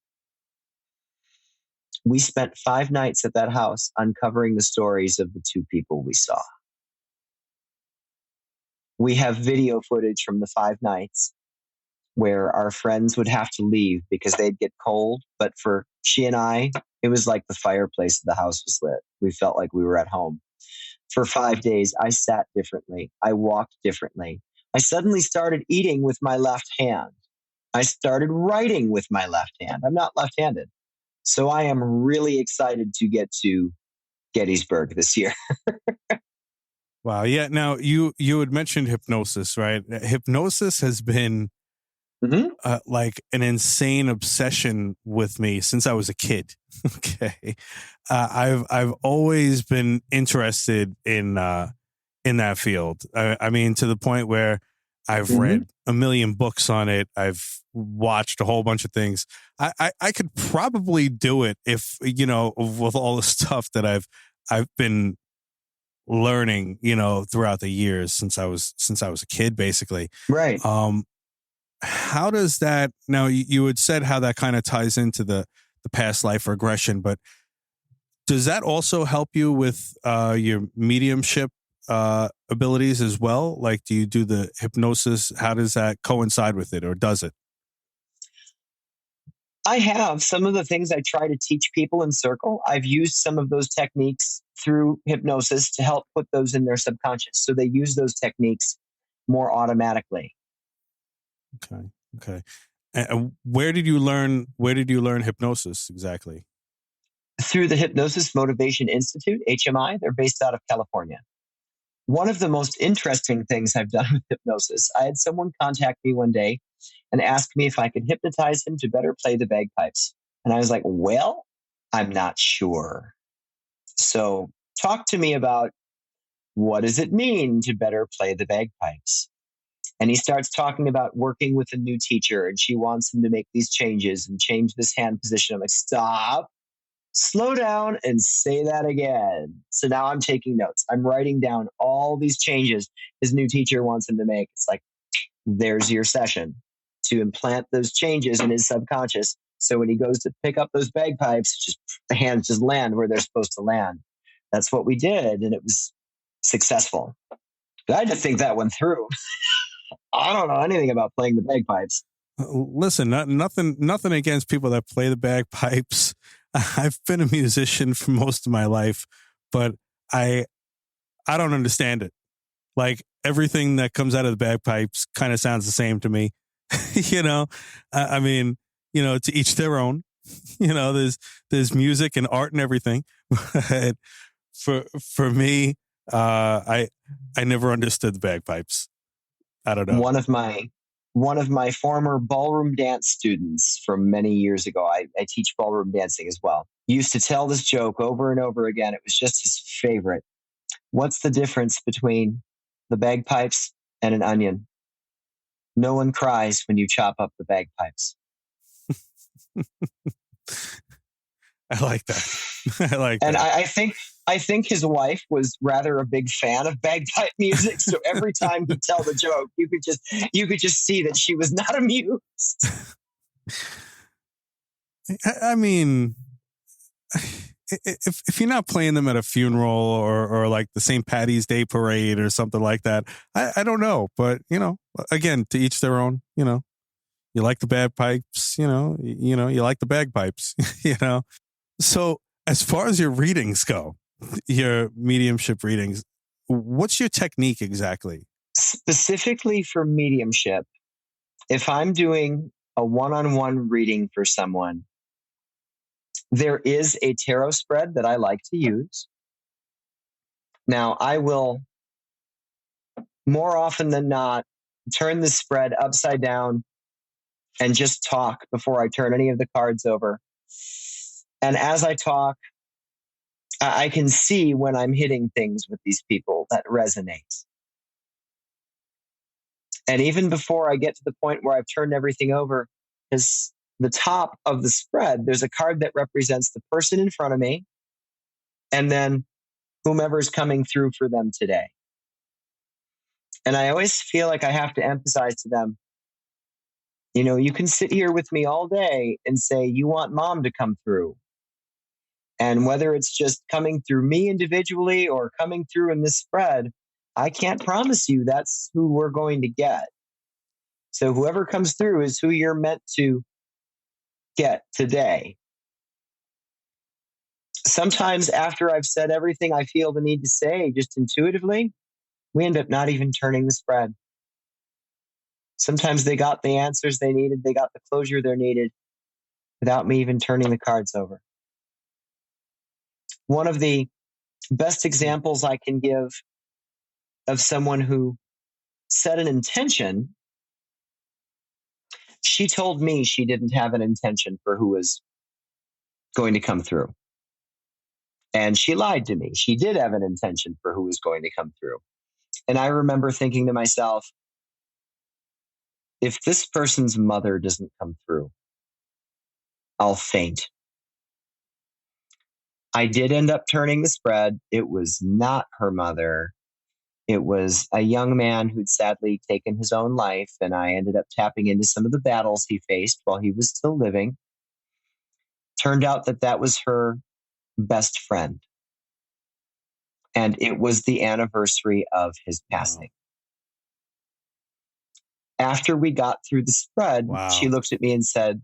We spent 5 nights at that house uncovering the stories of the 2 people we saw. We have video footage from the 5 nights where our friends would have to leave because they'd get cold. But for she and I, it was like the fireplace of the house was lit. We felt like we were at home. For 5 days, I sat differently. I walked differently. I suddenly started eating with my left hand. I started writing with my left hand. I'm not left-handed. So I am really excited to get to Gettysburg this year. Wow. Yeah. Now you had mentioned hypnosis, right? Hypnosis has been like an insane obsession with me since I was a kid. Okay. I've always been interested in that field. I mean, to the point where I've read a million books on it. I've watched a whole bunch of things. I could probably do it if, with all the stuff that I've been learning, throughout the years since I was a kid, basically. Right. How does that, now you had said how that kind of ties into the past life regression, but does that also help you with your mediumship abilities as well? Like, do you do the hypnosis? How does that coincide with it, or does it? I have some of the things I try to teach people in circle. I've used some of those techniques through hypnosis to help put those in their subconscious. So they use those techniques more automatically. Okay. Okay. And where did you learn hypnosis exactly? Through the Hypnosis Motivation Institute, HMI. They're based out of California. One of the most interesting things I've done with hypnosis, I had someone contact me one day and ask me if I could hypnotize him to better play the bagpipes. And I was like, well, I'm not sure. So talk to me about what does it mean to better play the bagpipes? And he starts talking about working with a new teacher, and she wants him to make these changes and change this hand position. I'm like, stop, slow down, and say that again. So now I'm taking notes. I'm writing down all these changes his new teacher wants him to make. It's like, there's your session to implant those changes in his subconscious. So when he goes to pick up those bagpipes, just the hands just land where they're supposed to land. That's what we did, and it was successful. But I had to think that one through. I don't know anything about playing the bagpipes. Listen, nothing against people that play the bagpipes. I've been a musician for most of my life, but I don't understand it. Like everything that comes out of the bagpipes kind of sounds the same to me. I mean, to each their own. There's music and art and everything. But for me, I never understood the bagpipes. I don't know. One of my former ballroom dance students from many years ago, I teach ballroom dancing as well, used to tell this joke over and over again. It was just his favorite. What's the difference between the bagpipes and an onion? No one cries when you chop up the bagpipes. I like that. I like that. And I think his wife was rather a big fan of bagpipe music. So every time he'd tell the joke, you could just see that she was not amused. I mean, if you're not playing them at a funeral or like the St. Patty's Day parade or something like that, I don't know. But, again, to each their own, you like the bagpipes, you like the bagpipes, So as far as your readings go, your mediumship readings, what's your technique exactly? Specifically for mediumship, if I'm doing a one-on-one reading for someone, there is a tarot spread that I like to use. Now, I will more often than not turn the spread upside down and just talk before I turn any of the cards over. And as I talk, I can see when I'm hitting things with these people that resonate. And even before I get to the point where I've turned everything over, because the top of the spread, there's a card that represents the person in front of me and then whomever's coming through for them today. And I always feel like I have to emphasize to them, you can sit here with me all day and say, you want mom to come through. And whether it's just coming through me individually or coming through in this spread, I can't promise you that's who we're going to get. So whoever comes through is who you're meant to get today. Sometimes after I've said everything I feel the need to say, just intuitively, we end up not even turning the spread. Sometimes they got the answers they needed, they got the closure they needed without me even turning the cards over. One of the best examples I can give of someone who set an intention, she told me she didn't have an intention for who was going to come through. And she lied to me. She did have an intention for who was going to come through. And I remember thinking to myself, if this person's mother doesn't come through, I'll faint. I did end up turning the spread. It was not her mother. It was a young man who'd sadly taken his own life, and I ended up tapping into some of the battles he faced while he was still living. Turned out that was her best friend. And it was the anniversary of his passing. After we got through the spread, Wow. She looked at me and said,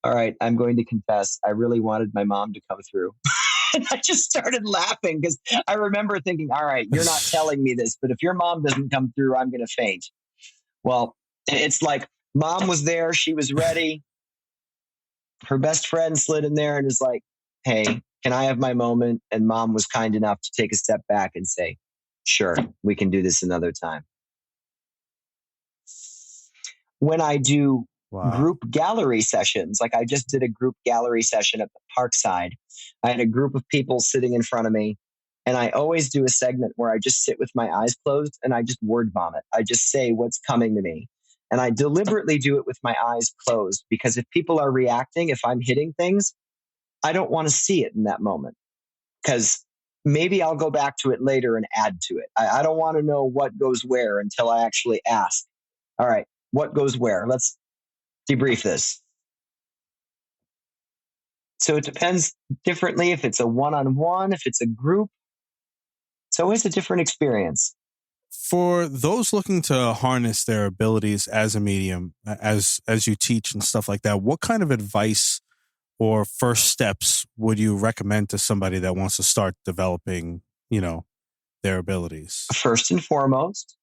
all right, I'm going to confess, I really wanted my mom to come through. And I just started laughing because I remember thinking, all right, you're not telling me this, but if your mom doesn't come through, I'm going to faint. Well, it's like mom was there. She was ready. Her best friend slid in there and is like, hey, can I have my moment? And mom was kind enough to take a step back and say, sure, we can do this another time. When I do group gallery sessions, like I just did a group gallery session at the Parkside, I had a group of people sitting in front of me. And I always do a segment where I just sit with my eyes closed and I just word vomit. I just say what's coming to me. And I deliberately do it with my eyes closed because if people are reacting, if I'm hitting things, I don't want to see it in that moment because maybe I'll go back to it later and add to it. I don't want to know what goes where until I actually ask, all right, what goes where? Let's debrief this. So it depends differently if it's a one-on-one, if it's a group. It's always a different experience. For those looking to harness their abilities as a medium, as you teach and stuff like that, what kind of advice or first steps would you recommend to somebody that wants to start developing, their abilities? First and foremost,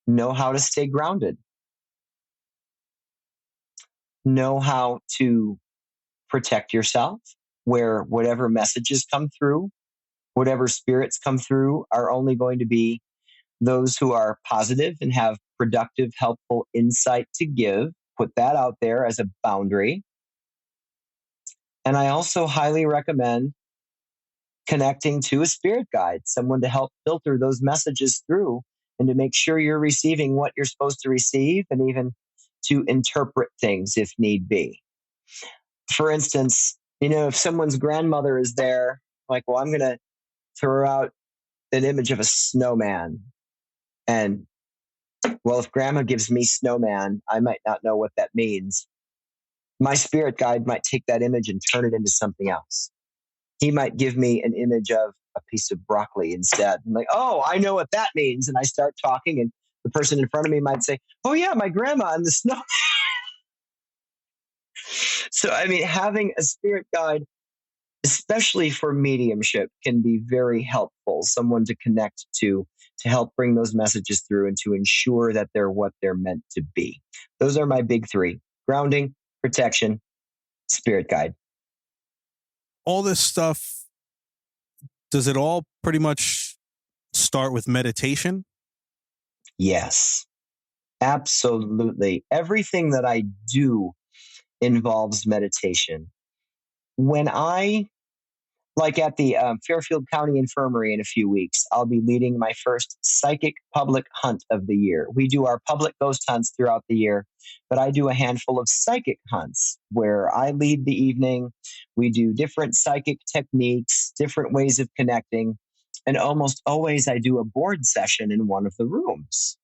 know how to stay grounded. Know how to protect yourself, where whatever messages come through, whatever spirits come through are only going to be those who are positive and have productive, helpful insight to give. Put that out there as a boundary. And I also highly recommend connecting to a spirit guide, someone to help filter those messages through and to make sure you're receiving what you're supposed to receive and even to interpret things if need be. For instance, if someone's grandmother is there, like, well, I'm going to throw out an image of a snowman. And, well, if grandma gives me snowman, I might not know what that means. My spirit guide might take that image and turn it into something else. He might give me an image of a piece of broccoli instead. I'm like, oh, I know what that means. And I start talking, and the person in front of me might say, oh, yeah, my grandma and the snow. So, having a spirit guide, especially for mediumship, can be very helpful. Someone to connect to help bring those messages through and to ensure that they're what they're meant to be. Those are my big three: grounding, protection, spirit guide. All this stuff, does it all pretty much start with meditation? Yes, absolutely. Everything that I do involves meditation. When like at the Fairfield County Infirmary in a few weeks, I'll be leading my first psychic public hunt of the year. We do our public ghost hunts throughout the year, but I do a handful of psychic hunts where I lead the evening. We do different psychic techniques, different ways of connecting, and almost always I do a board session in one of the rooms.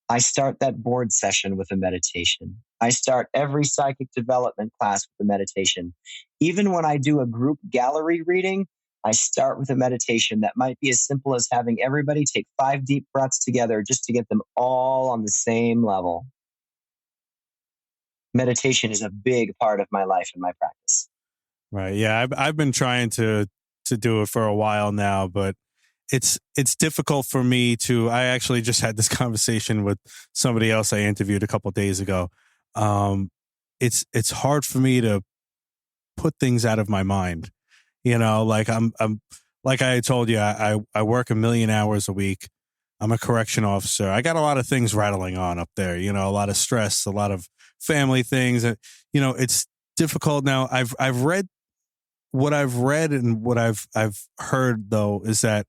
I start that board session with a meditation. I start every psychic development class with a meditation. Even when I do a group gallery reading, I start with a meditation that might be as simple as having everybody take 5 deep breaths together just to get them all on the same level. Meditation is a big part of my life and my practice. Right. Yeah, I've been trying to do it for a while now, but it's difficult for me to. I actually just had this conversation with somebody else I interviewed a couple of days ago. It's hard for me to put things out of my mind. Like I'm like I told you, I work 1 million hours a week. I'm a correction officer. I got a lot of things rattling on up there. A lot of stress, a lot of family things. It's difficult now. I've read what I've read and what I've heard though is that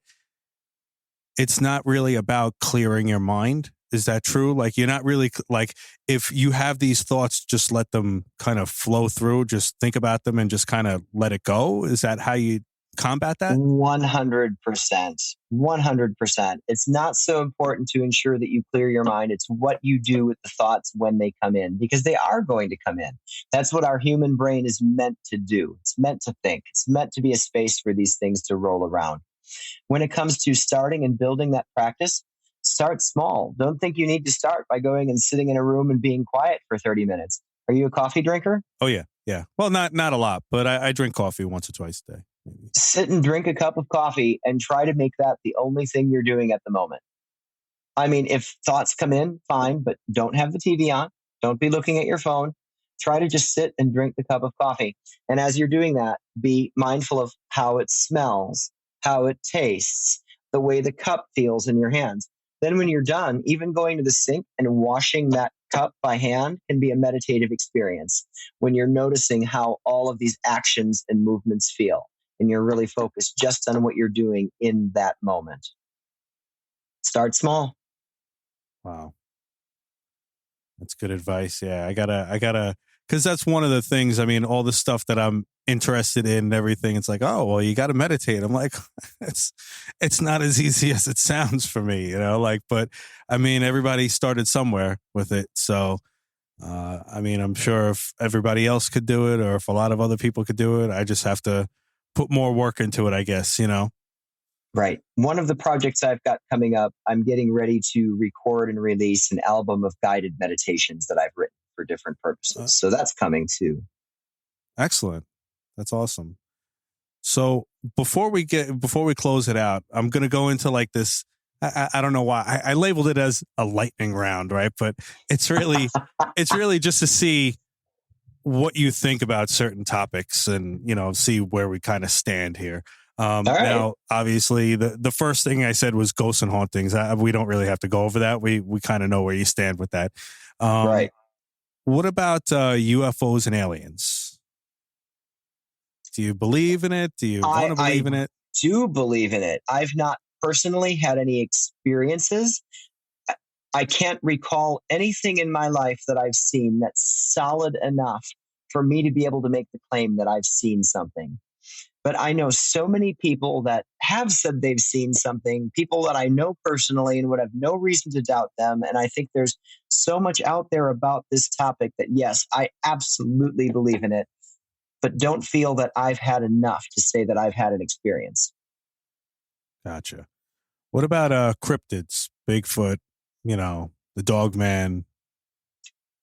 it's not really about clearing your mind. Is that true? Like you're not really like if you have these thoughts, just let them kind of flow through. Just think about them and just kind of let it go. Is that how you combat that? 100%. 100%. It's not so important to ensure that you clear your mind. It's what you do with the thoughts when they come in, because they are going to come in. That's what our human brain is meant to do. It's meant to think. It's meant to be a space for these things to roll around. When it comes to starting and building that practice, start small. Don't think you need to start by going and sitting in a room and being quiet for 30 minutes. Are you a coffee drinker? Oh yeah. Yeah. Well, not a lot, but I drink coffee once or twice a day. Maybe. Sit and drink a cup of coffee and try to make that the only thing you're doing at the moment. I mean, if thoughts come in, fine, but don't have the TV on. Don't be looking at your phone. Try to just sit and drink the cup of coffee. And as you're doing that, be mindful of how it smells, how it tastes, the way the cup feels in your hands. Then when you're done, even going to the sink and washing that cup by hand can be a meditative experience when you're noticing how all of these actions and movements feel. And you're really focused just on what you're doing in that moment. Start small. Wow. That's good advice. Yeah. I gotta, cause that's one of the things, I mean, all the stuff that I'm interested in and everything. It's like, oh, well, you got to meditate. I'm like, it's not as easy as it sounds for me, like, but I mean, everybody started somewhere with it. So, I mean, I'm sure if everybody else could do it or if a lot of other people could do it, I just have to put more work into it, I guess, Right. One of the projects I've got coming up, I'm getting ready to record and release an album of guided meditations that I've written for different purposes. So that's coming too. Excellent. That's awesome. So before we close it out, I'm going to go into like this. I don't know why I labeled it as a lightning round, right? But it's really just to see what you think about certain topics and, see where we kind of stand here. Right. Now, obviously, the first thing I said was ghosts and hauntings. We don't really have to go over that. We kind of know where you stand with that. Right. What about UFOs and aliens? Do you believe in it? Do you want to believe in it? I do believe in it. I've not personally had any experiences. I can't recall anything in my life that I've seen that's solid enough for me to be able to make the claim that I've seen something. But I know so many people that have said they've seen something, people that I know personally and would have no reason to doubt them. And I think there's so much out there about this topic that, yes, I absolutely believe in it, but don't feel that I've had enough to say that I've had an experience. Gotcha. What about cryptids, Bigfoot, the dog man?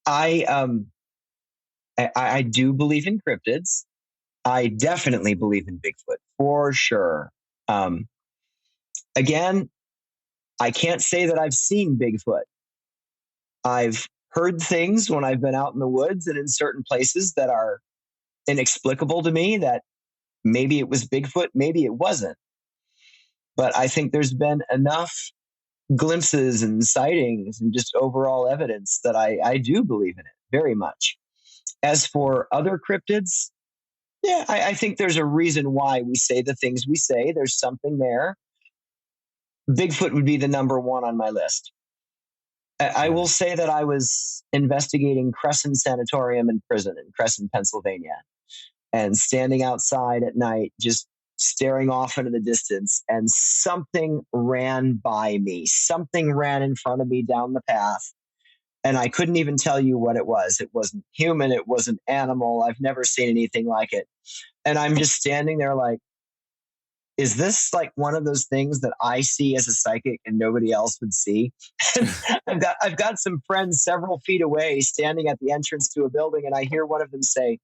I do believe in cryptids. I definitely believe in Bigfoot for sure. Again, I can't say that I've seen Bigfoot. I've heard things when I've been out in the woods and in certain places that are inexplicable to me, that maybe it was Bigfoot, maybe it wasn't. But I think there's been enough glimpses and sightings and just overall evidence that I do believe in it very much. As for other cryptids, yeah, I think there's a reason why we say the things we say. There's something there. Bigfoot would be the number one on my list. I will say that I was investigating Crescent Sanatorium and Prison in Crescent, Pennsylvania, and standing outside at night, just staring off into the distance, and something ran by me. Something ran in front of me down the path. And I couldn't even tell you what it was. It wasn't human. It wasn't animal. I've never seen anything like it. And I'm just standing there like, is this like one of those things that I see as a psychic and nobody else would see? I've got some friends several feet away standing at the entrance to a building, and I hear one of them say,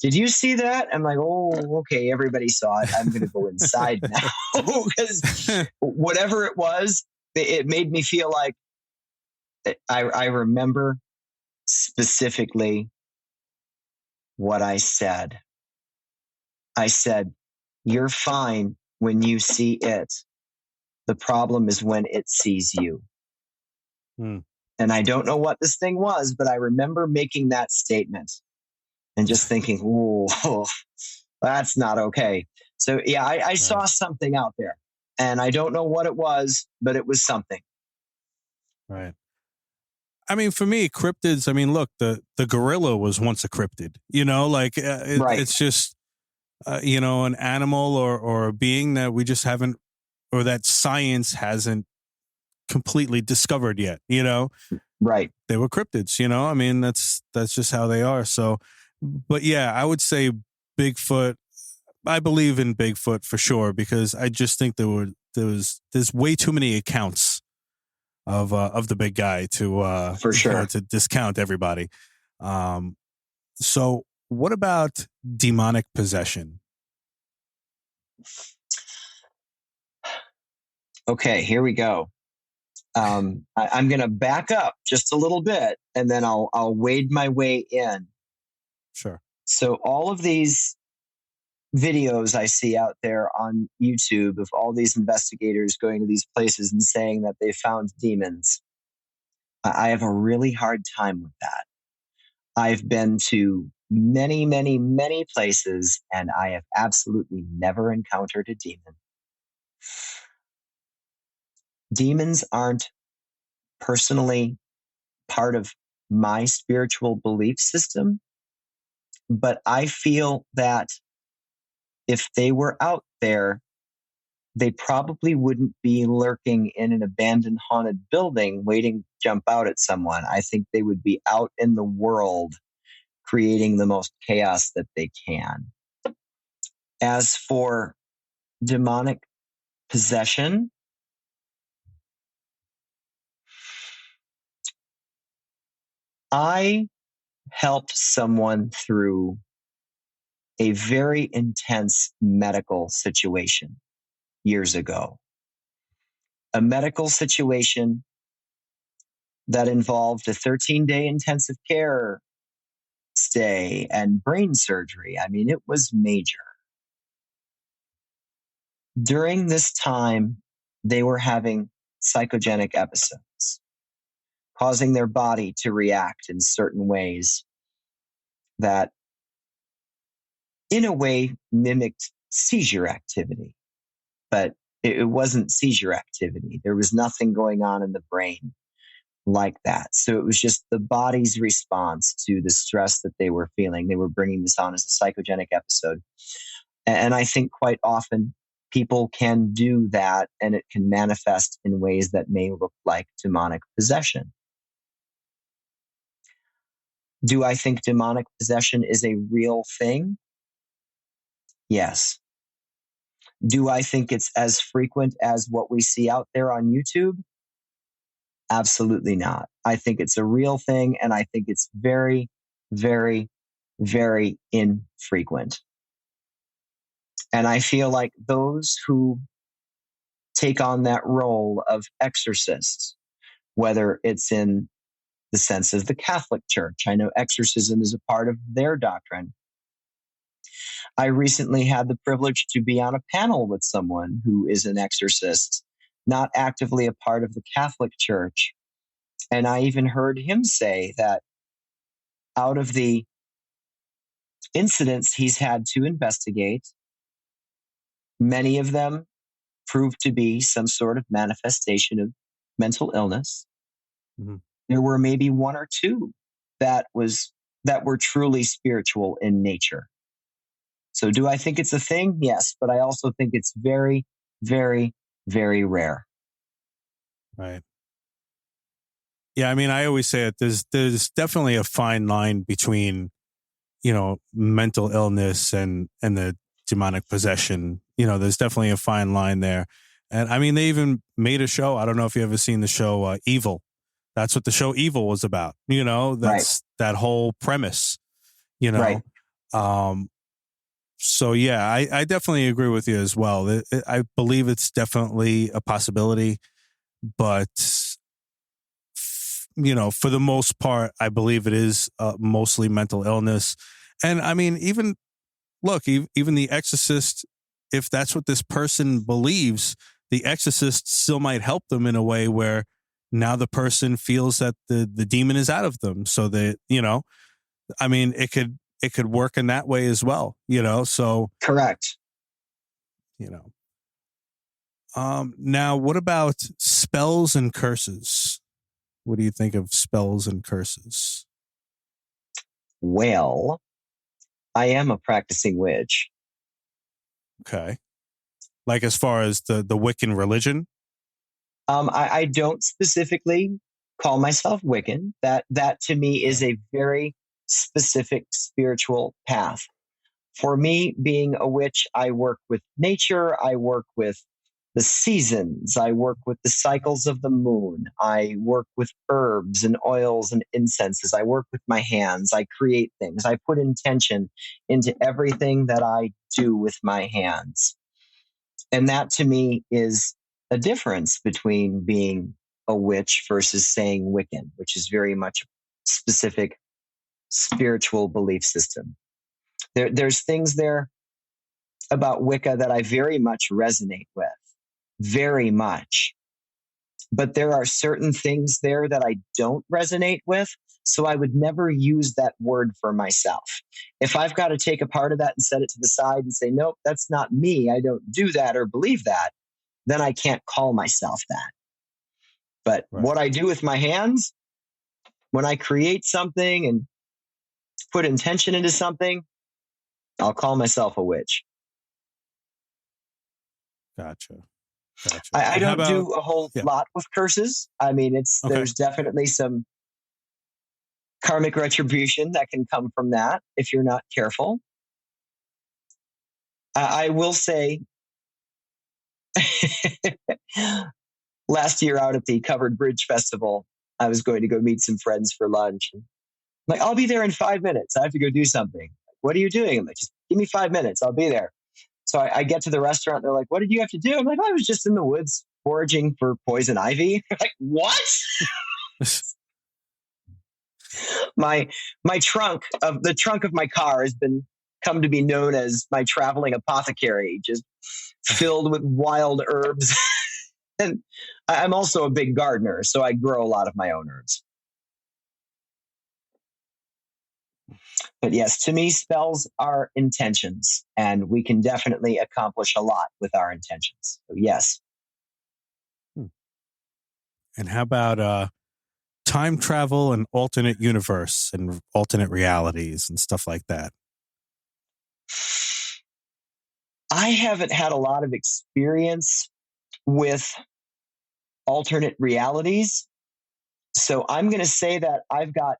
"Did you see that?" I'm like, "Oh, okay, everybody saw it. I'm going to go inside now." Because whatever it was, it made me feel like I remember specifically what I said. I said, "You're fine when you see it. The problem is when it sees you." And I don't know what this thing was, but I remember making that statement and just thinking, "Ooh, that's not okay." So yeah, I saw something out there, and I don't know what it was, but it was something. Right. I mean, for me, cryptids, I mean, look, the gorilla was once a cryptid, Right. It's just, an animal or a being that we just haven't, or that science hasn't completely discovered yet, Right. They were cryptids, I mean, that's just how they are. So, but yeah, I would say Bigfoot, I believe in Bigfoot for sure, because I just think there's way too many accounts of the big guy to for sure to discount everybody. So what about demonic possession? Okay, here we go. I'm going to back up just a little bit, and then I'll wade my way in. Sure. So all of these videos I see out there on YouTube of all these investigators going to these places and saying that they found demons, I have a really hard time with that. I've been to many, many, many places, and I have absolutely never encountered a demon. Demons aren't personally part of my spiritual belief system, but I feel that if they were out there, they probably wouldn't be lurking in an abandoned haunted building waiting to jump out at someone. I think they would be out in the world creating the most chaos that they can. As for demonic possession, I helped someone through a very intense medical situation years ago. A medical situation that involved a 13-day intensive care stay and brain surgery. I mean, it was major. During this time, they were having psychogenic episodes, causing their body to react in certain ways that, in a way, mimicked seizure activity. But it wasn't seizure activity. There was nothing going on in the brain like that. So it was just the body's response to the stress that they were feeling. They were bringing this on as a psychogenic episode. And I think quite often people can do that, and it can manifest in ways that may look like demonic possession. Do I think demonic possession is a real thing? Yes. Do I think it's as frequent as what we see out there on YouTube? Absolutely not. I think it's a real thing, and I think it's very, very, very infrequent. And I feel like those who take on that role of exorcists, whether it's in the sense of the Catholic Church, I know exorcism is a part of their doctrine. I recently had the privilege to be on a panel with someone who is an exorcist, not actively a part of the Catholic Church. And I even heard him say that out of the incidents he's had to investigate, many of them proved to be some sort of manifestation of mental illness. Mm-hmm. There were maybe one or two that were truly spiritual in nature. So do I think it's a thing? Yes, but I also think it's very, very, very rare. Right. Yeah, I mean, I always say it. There's definitely a fine line between, mental illness and the demonic possession. There's definitely a fine line there. And I mean, they even made a show. I don't know if you ever seen the show Evil. That's what the show Evil was about. That's right. That whole premise. Right. So yeah, I definitely agree with you as well. I believe it's definitely a possibility, but for the most part, I believe it is mostly mental illness. And I mean, even The Exorcist, if that's what this person believes, The Exorcist still might help them in a way where now the person feels that the demon is out of them. So that, I mean, it could work in that way as well, so. Correct. Now what about spells and curses? What do you think of spells and curses? Well, I am a practicing witch. Okay. Like as far as the Wiccan religion? I don't specifically call myself Wiccan. That to me is a very specific spiritual path. For me, being a witch, I work with nature. I work with the seasons. I work with the cycles of the moon. I work with herbs and oils and incenses. I work with my hands. I create things. I put intention into everything that I do with my hands. And that to me is a difference between being a witch versus saying Wiccan, which is very much a specific spiritual belief system. There's things there about Wicca that I very much resonate with, very much. But there are certain things there that I don't resonate with, so I would never use that word for myself. If I've got to take a part of that and set it to the side and say, nope, that's not me, I don't do that or believe that, then I can't call myself that. But what I do with my hands, when I create something and put intention into something, I'll call myself a witch. Gotcha. I don't do a whole lot with curses. I mean, there's definitely some karmic retribution that can come from that if you're not careful. I will say, last year out at the Covered Bridge Festival, I was going to go meet some friends for lunch. I'm like, I'll be there in 5 minutes. I have to go do something. What are you doing? I'm like, just give me 5 minutes. I'll be there. So I get to the restaurant. They're like, what did you have to do? I'm like, I was just in the woods foraging for poison ivy. Like, what? My trunk of my car has come to be known as my traveling apothecary, just filled with wild herbs. And I'm also a big gardener, so I grow a lot of my own herbs. But yes, to me, spells are intentions, and we can definitely accomplish a lot with our intentions. So yes. And how about time travel and alternate universe and alternate realities and stuff like that? I haven't had a lot of experience with alternate realities, so I'm going to say that I've got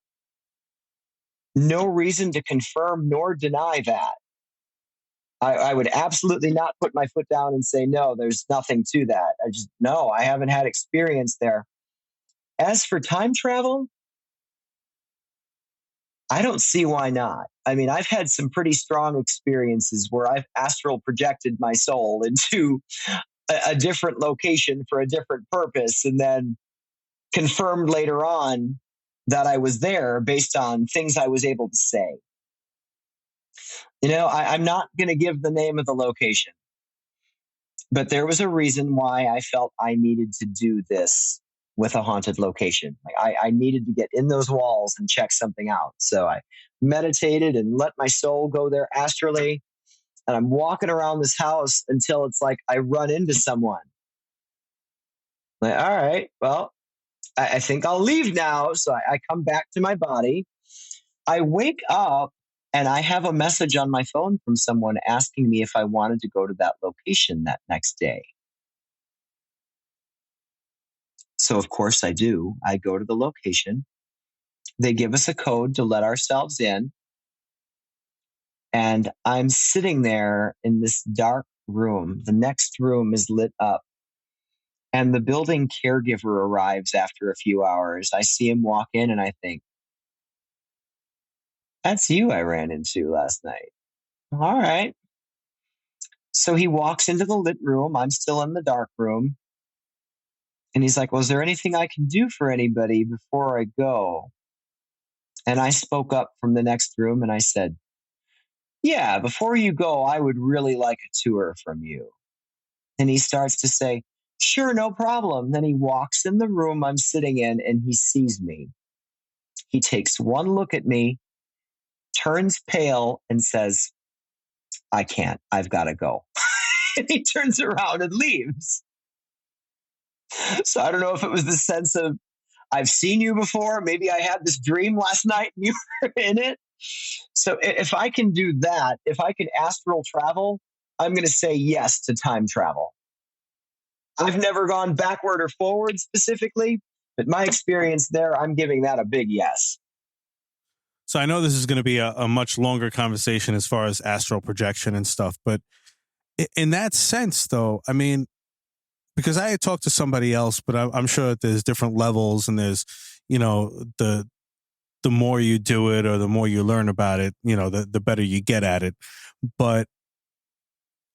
no reason to confirm nor deny that. I would absolutely not put my foot down and say, no, there's nothing to that. I haven't had experience there. As for time travel, I don't see why not. I mean, I've had some pretty strong experiences where I've astral projected my soul into a different location for a different purpose and then confirmed later on that I was there based on things I was able to say. I'm not going to give the name of the location, but there was a reason why I felt I needed to do this with a haunted location. Like I needed to get in those walls and check something out. So I meditated and let my soul go there astrally. And I'm walking around this house until it's like I run into someone. Like, all right, well, I think I'll leave now. So I come back to my body. I wake up and I have a message on my phone from someone asking me if I wanted to go to that location that next day. So, of course, I do. I go to the location. They give us a code to let ourselves in. And I'm sitting there in this dark room. The next room is lit up. And the building caregiver arrives after a few hours. I see him walk in and I think, that's you I ran into last night. All right. So he walks into the lit room. I'm still in the dark room. And he's like, well, is there anything I can do for anybody before I go? And I spoke up from the next room and I said, yeah, before you go, I would really like a tour from you. And he starts to say, sure, no problem. Then he walks in the room I'm sitting in and he sees me. He takes one look at me, turns pale and says, I can't, I've got to go. And he turns around and leaves. So I don't know if it was the sense of, I've seen you before. Maybe I had this dream last night and you were in it. So if I can do that, if I can astral travel, I'm going to say yes to time travel. I've never gone backward or forward specifically, but my experience there, I'm giving that a big yes. So I know this is going to be a much longer conversation as far as astral projection and stuff, but in that sense, though, I mean, because I had talked to somebody else, but I'm sure that there's different levels, and there's, the more you do it or the more you learn about it, the better you get at it. But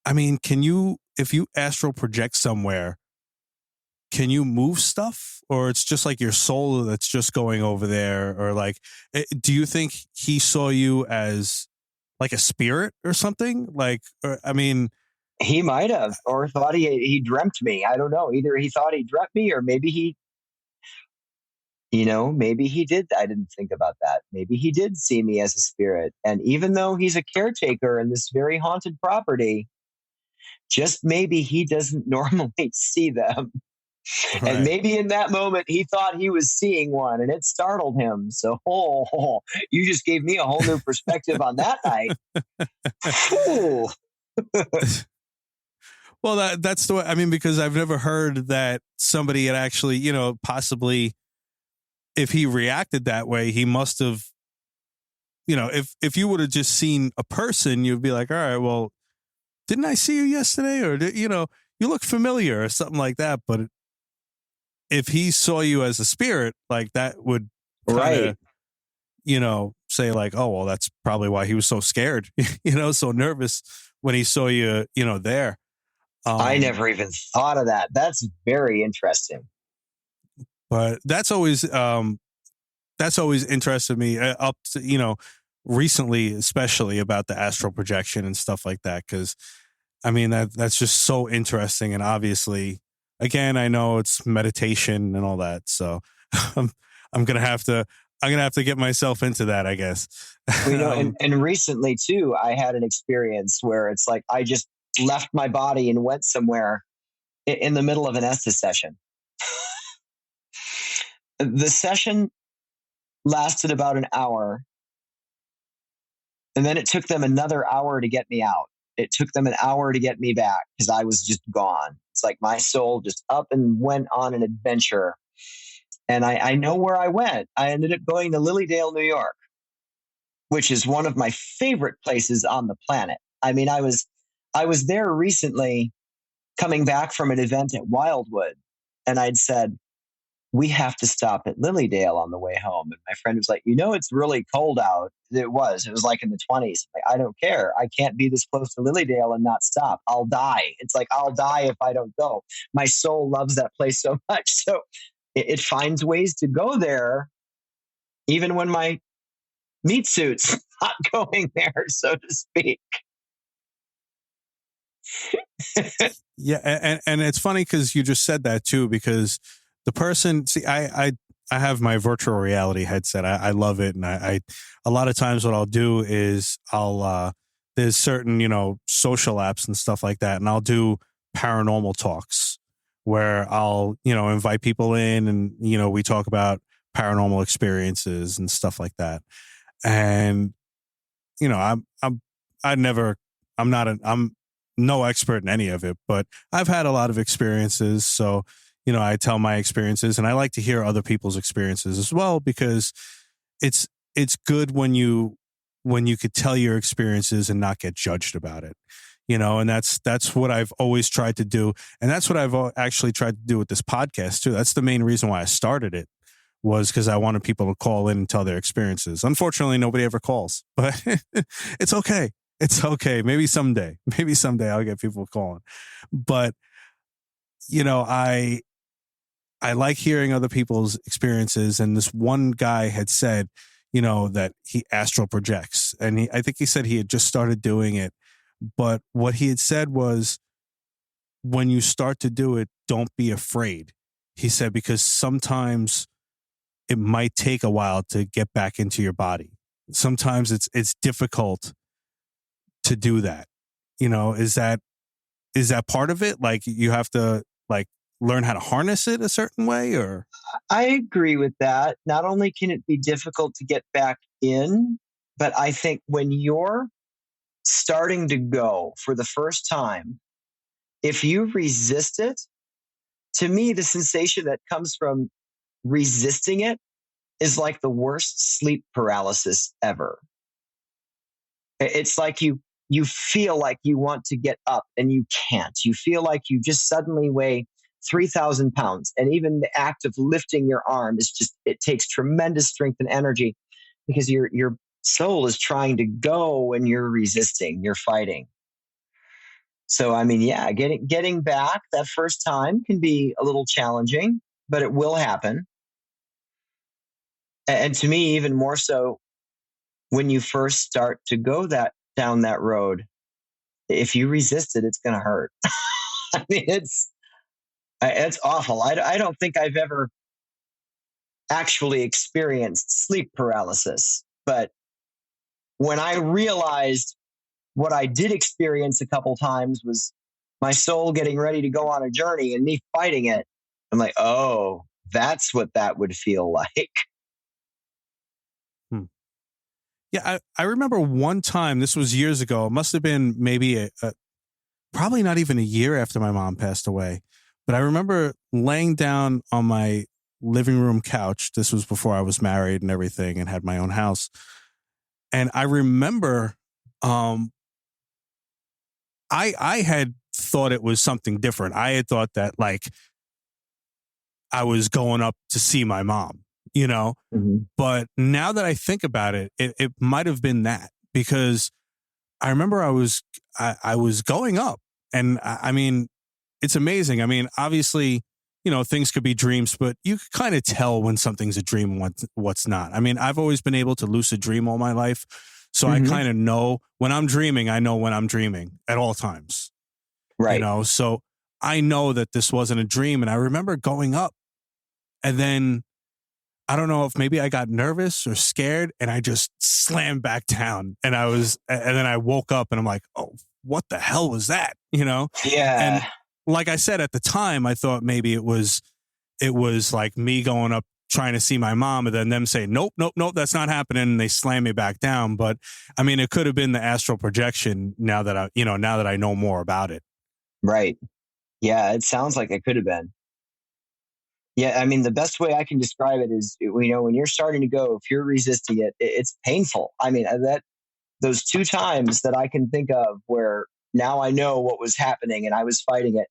I mean, if you astral project somewhere, can you move stuff, or it's just like your soul that's just going over there? Or like, do you think he saw you as like a spirit or something? Like, I mean, he might have, or thought he dreamt me. I don't know. Either he thought he dreamt me, or maybe maybe he did. I didn't think about that. Maybe he did see me as a spirit. And even though he's a caretaker in this very haunted property, just maybe he doesn't normally see them. right. And maybe in that moment he thought he was seeing one and it startled him. So, you just gave me a whole new perspective on that night. Well, that's the way, I mean, because I've never heard that somebody had actually, possibly, if he reacted that way, he must have, if you would have just seen a person, you'd be like, all right, well, didn't I see you yesterday? Or, you look familiar or something like that. But if he saw you as a spirit, like that would kind of, say like, oh, well, that's probably why he was so scared, so nervous when he saw you, there. I never even thought of that. That's very interesting. But that's always interested me up to, recently, especially about the astral projection and stuff like that. Cause I mean, that's just so interesting. And obviously, again, I know it's meditation and all that. So I'm going to have to get myself into that, I guess. And recently too, I had an experience where it's like, I just left my body and went somewhere in the middle of an Estes session. The session lasted about an hour, and then it took them another hour to get me out. It took them an hour to get me back because I was just gone. It's like my soul just up and went on an adventure. And I know where I went. I ended up going to Lilydale, New York, which is one of my favorite places on the planet. I mean, I was there recently coming back from an event at Wildwood, and I'd said, we have to stop at Lilydale on the way home. And my friend was like, it's really cold out. It was like in the 20s. Like, I don't care. I can't be this close to Lilydale and not stop. I'll die. It's like, I'll die if I don't go. My soul loves that place so much. So it finds ways to go there, even when my meat suit's not going there, so to speak. Yeah. And it's funny because you just said that too, because the person, see, I have my virtual reality headset. I love it. And I a lot of times what I'll do is there's certain, social apps and stuff like that. And I'll do paranormal talks where I'll, invite people in and, we talk about paranormal experiences and stuff like that. And, I'm no expert in any of it, but I've had a lot of experiences. So, I tell my experiences, and I like to hear other people's experiences as well, because it's good when you could tell your experiences and not get judged about it, and that's what I've always tried to do. And that's what I've actually tried to do with this podcast too. That's the main reason why I started it, was because I wanted people to call in and tell their experiences. Unfortunately, nobody ever calls, but it's okay. It's okay. Maybe someday I'll get people calling, but I like hearing other people's experiences. And this one guy had said, that he astral projects. And I think he said he had just started doing it. But what he had said was, when you start to do it, don't be afraid. He said, because sometimes it might take a while to get back into your body. Sometimes it's difficult to do that. Is that part of it? Like, you have to learn how to harness it a certain way? Or I agree with that. Not only can it be difficult to get back in, but I think when you're starting to go for the first time, if you resist it, to me, the sensation that comes from resisting it is like the worst sleep paralysis ever. It's like you feel like you want to get up and you can't. You feel like you just suddenly weigh 3,000 pounds. And even the act of lifting your arm it takes tremendous strength and energy because your soul is trying to go and you're resisting, you're fighting. So, I mean, yeah, getting back that first time can be a little challenging, but it will happen. And to me, even more so when you first start to go down that road, if you resist it, it's going to hurt. I mean, it's awful. I don't think I've ever actually experienced sleep paralysis, but when I realized what I did experience a couple times was my soul getting ready to go on a journey and me fighting it, I'm like, oh, that's what that would feel like. Yeah, I remember one time, this was years ago, it must have been maybe probably not even a year after my mom passed away, but I remember laying down on my living room couch. This was before I was married and everything and had my own house. And I remember I had thought it was something different. I had thought that like I was going up to see my mom, you know? Mm-hmm. But now that I think about it, it might have been that, because I remember I was going up, and I mean, it's amazing. I mean, obviously, you know, things could be dreams, but you can kind of tell when something's a dream and what's not. I mean, I've always been able to lucid dream all my life. So I kind of know when I'm dreaming, I know when I'm dreaming at all times. Right. You know, so I know that this wasn't a dream. And I remember going up, and then I don't know if maybe I got nervous or scared, and I just slammed back down, and then I woke up and I'm like, oh, what the hell was that? You know? Yeah. And like I said, at the time, I thought maybe it was like me going up trying to see my mom, and then them saying, nope, that's not happening. And they slam me back down. But I mean, it could have been the astral projection now that I know more about it. Right. Yeah. It sounds like it could have been. Yeah. I mean, the best way I can describe it is, you know, when you're starting to go, if you're resisting it, it's painful. I mean, those 2 times that I can think of where now I know what was happening and I was fighting it.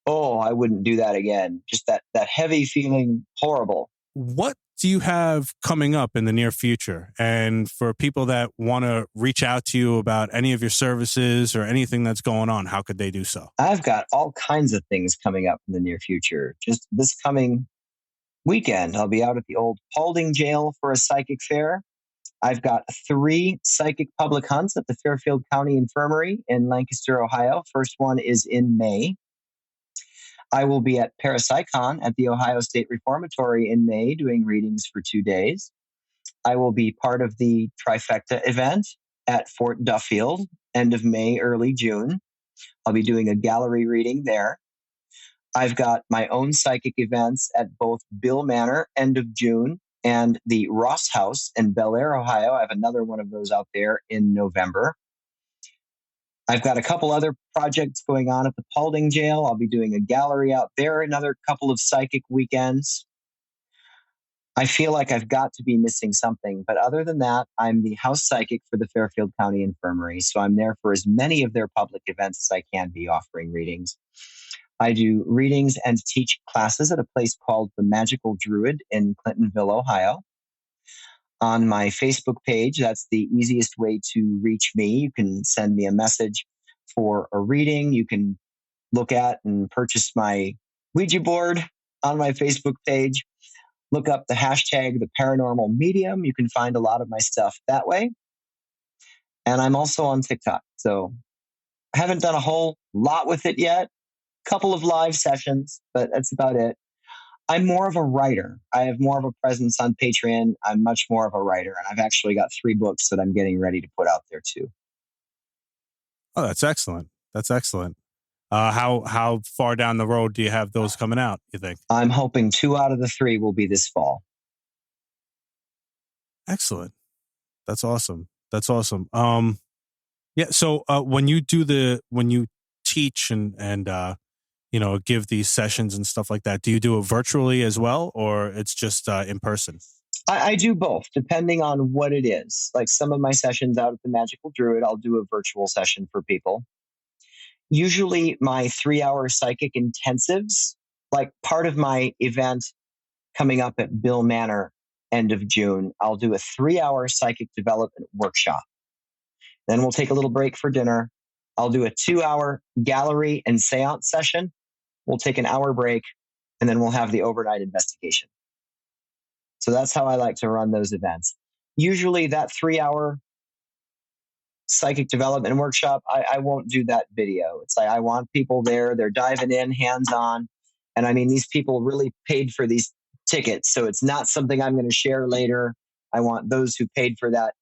Oh, I wouldn't do that again. Just that heavy feeling, horrible. What do you have coming up in the near future? And for people that want to reach out to you about any of your services or anything that's going on, how could they do so? I've got all kinds of things coming up in the near future. Just this coming weekend, I'll be out at the old Paulding Jail for a psychic fair. I've got 3 psychic public hunts at the Fairfield County Infirmary in Lancaster, Ohio. First one is in May. I will be at Parapsychon at the Ohio State Reformatory in May doing readings for 2 days. I will be part of the Trifecta event at Fort Duffield, end of May, early June. I'll be doing a gallery reading there. I've got my own psychic events at both Bihl Manor, end of June, and the Ross House in Bel Air, Ohio. I have another one of those out there in November. I've got a couple other projects going on at the Paulding Jail. I'll be doing a gallery out there, another couple of psychic weekends. I feel like I've got to be missing something. But other than that, I'm the house psychic for the Fairfield County Infirmary. So I'm there for as many of their public events as I can be offering readings. I do readings and teach classes at a place called the Magical Druid in Clintonville, Ohio. On my Facebook page, that's the easiest way to reach me. You can send me a message for a reading. You can look at and purchase my Ouija board on my Facebook page. Look up the hashtag, the paranormal medium. You can find a lot of my stuff that way. And I'm also on TikTok. So I haven't done a whole lot with it yet. Couple of live sessions, but that's about it. I'm more of a writer. I have more of a presence on Patreon. I'm much more of a writer. And I've actually got 3 books that I'm getting ready to put out there too. Oh, that's excellent. That's excellent. How far down the road do you have those coming out, you think? I'm hoping 2 out of the 3 will be this fall. Excellent. That's awesome. That's awesome. Yeah. So when you teach and you know, give these sessions and stuff like that, do you do it virtually as well, or it's just in person? I do both, depending on what it is. Like some of my sessions out at the Magical Druid, I'll do a virtual session for people. Usually my 3-hour psychic intensives like part of my event coming up at Bihl Manor, end of June, I'll do a 3-hour psychic development workshop. Then we'll take a little break for dinner. I'll do a 2-hour gallery and seance session. We'll take an hour break, and then we'll have the overnight investigation. So that's how I like to run those events. Usually that 3-hour psychic development workshop, I won't do that video. It's like I want people there. They're diving in hands-on. And I mean, these people really paid for these tickets. So it's not something I'm going to share later. I want those who paid for that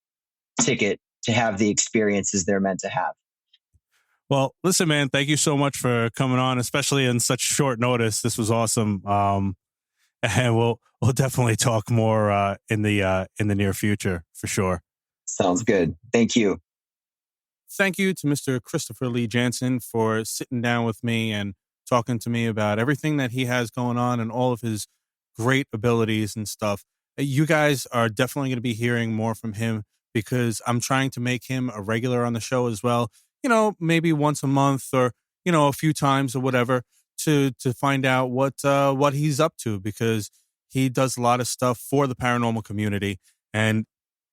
ticket to have the experiences they're meant to have. Well, listen, man, thank you so much for coming on, especially in such short notice. This was awesome. And we'll definitely talk more in the near future for sure. Sounds good. Thank you. Thank you to Mr. Christopher Lee Jansen for sitting down with me and talking to me about everything that he has going on and all of his great abilities and stuff. You guys are definitely going to be hearing more from him because I'm trying to make him a regular on the show as well. You know, maybe once a month or, you know, a few times or whatever to find out what he's up to, because he does a lot of stuff for the paranormal community. And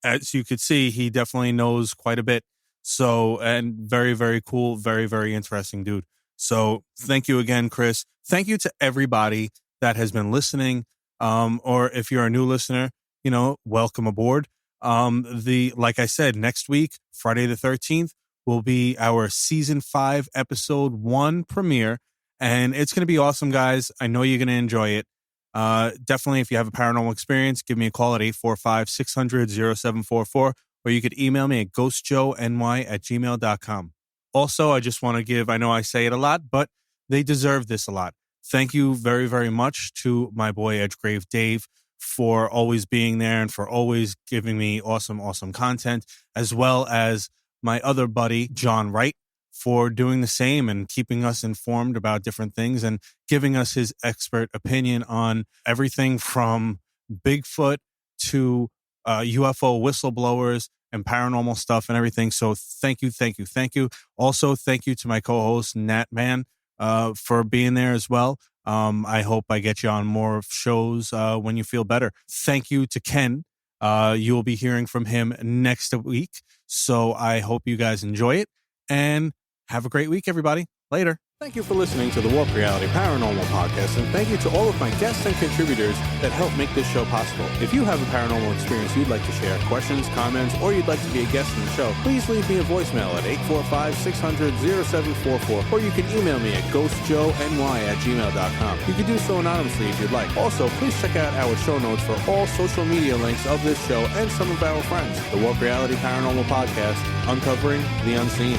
as you could see, he definitely knows quite a bit. So, and very, very cool, very, very interesting dude. So thank you again, Chris. Thank you to everybody that has been listening. Or if you're a new listener, you know, welcome aboard. Like I said, next week, Friday the 13th, will be our season 5, episode 1 premiere. And it's going to be awesome, guys. I know you're going to enjoy it. Definitely, if you have a paranormal experience, give me a call at 845-600-0744, or you could email me at ghostjoeny@gmail.com. Also, I just want to give, I know I say it a lot, but they deserve this a lot. Thank you very, very much to my boy Edgegrave Dave for always being there and for always giving me awesome, awesome content, as well as my other buddy, John Wright, for doing the same and keeping us informed about different things and giving us his expert opinion on everything from Bigfoot to UFO whistleblowers and paranormal stuff and everything. So thank you, thank you, thank you. Also, thank you to my co-host, Nat Man, for being there as well. I hope I get you on more shows when you feel better. Thank you to Ken. You'll be hearing from him next week. So I hope you guys enjoy it and have a great week, everybody. Later. Thank you for listening to the Warped Reality Paranormal Podcast, and thank you to all of my guests and contributors that help make this show possible. If you have a paranormal experience you'd like to share, questions, comments, or you'd like to be a guest in the show, please leave me a voicemail at 845-600-0744, or you can email me at ghostjoeny@gmail.com. You can do so anonymously if you'd like. Also, please check out our show notes for all social media links of this show and some of our friends. The Warped Reality Paranormal Podcast, uncovering the unseen.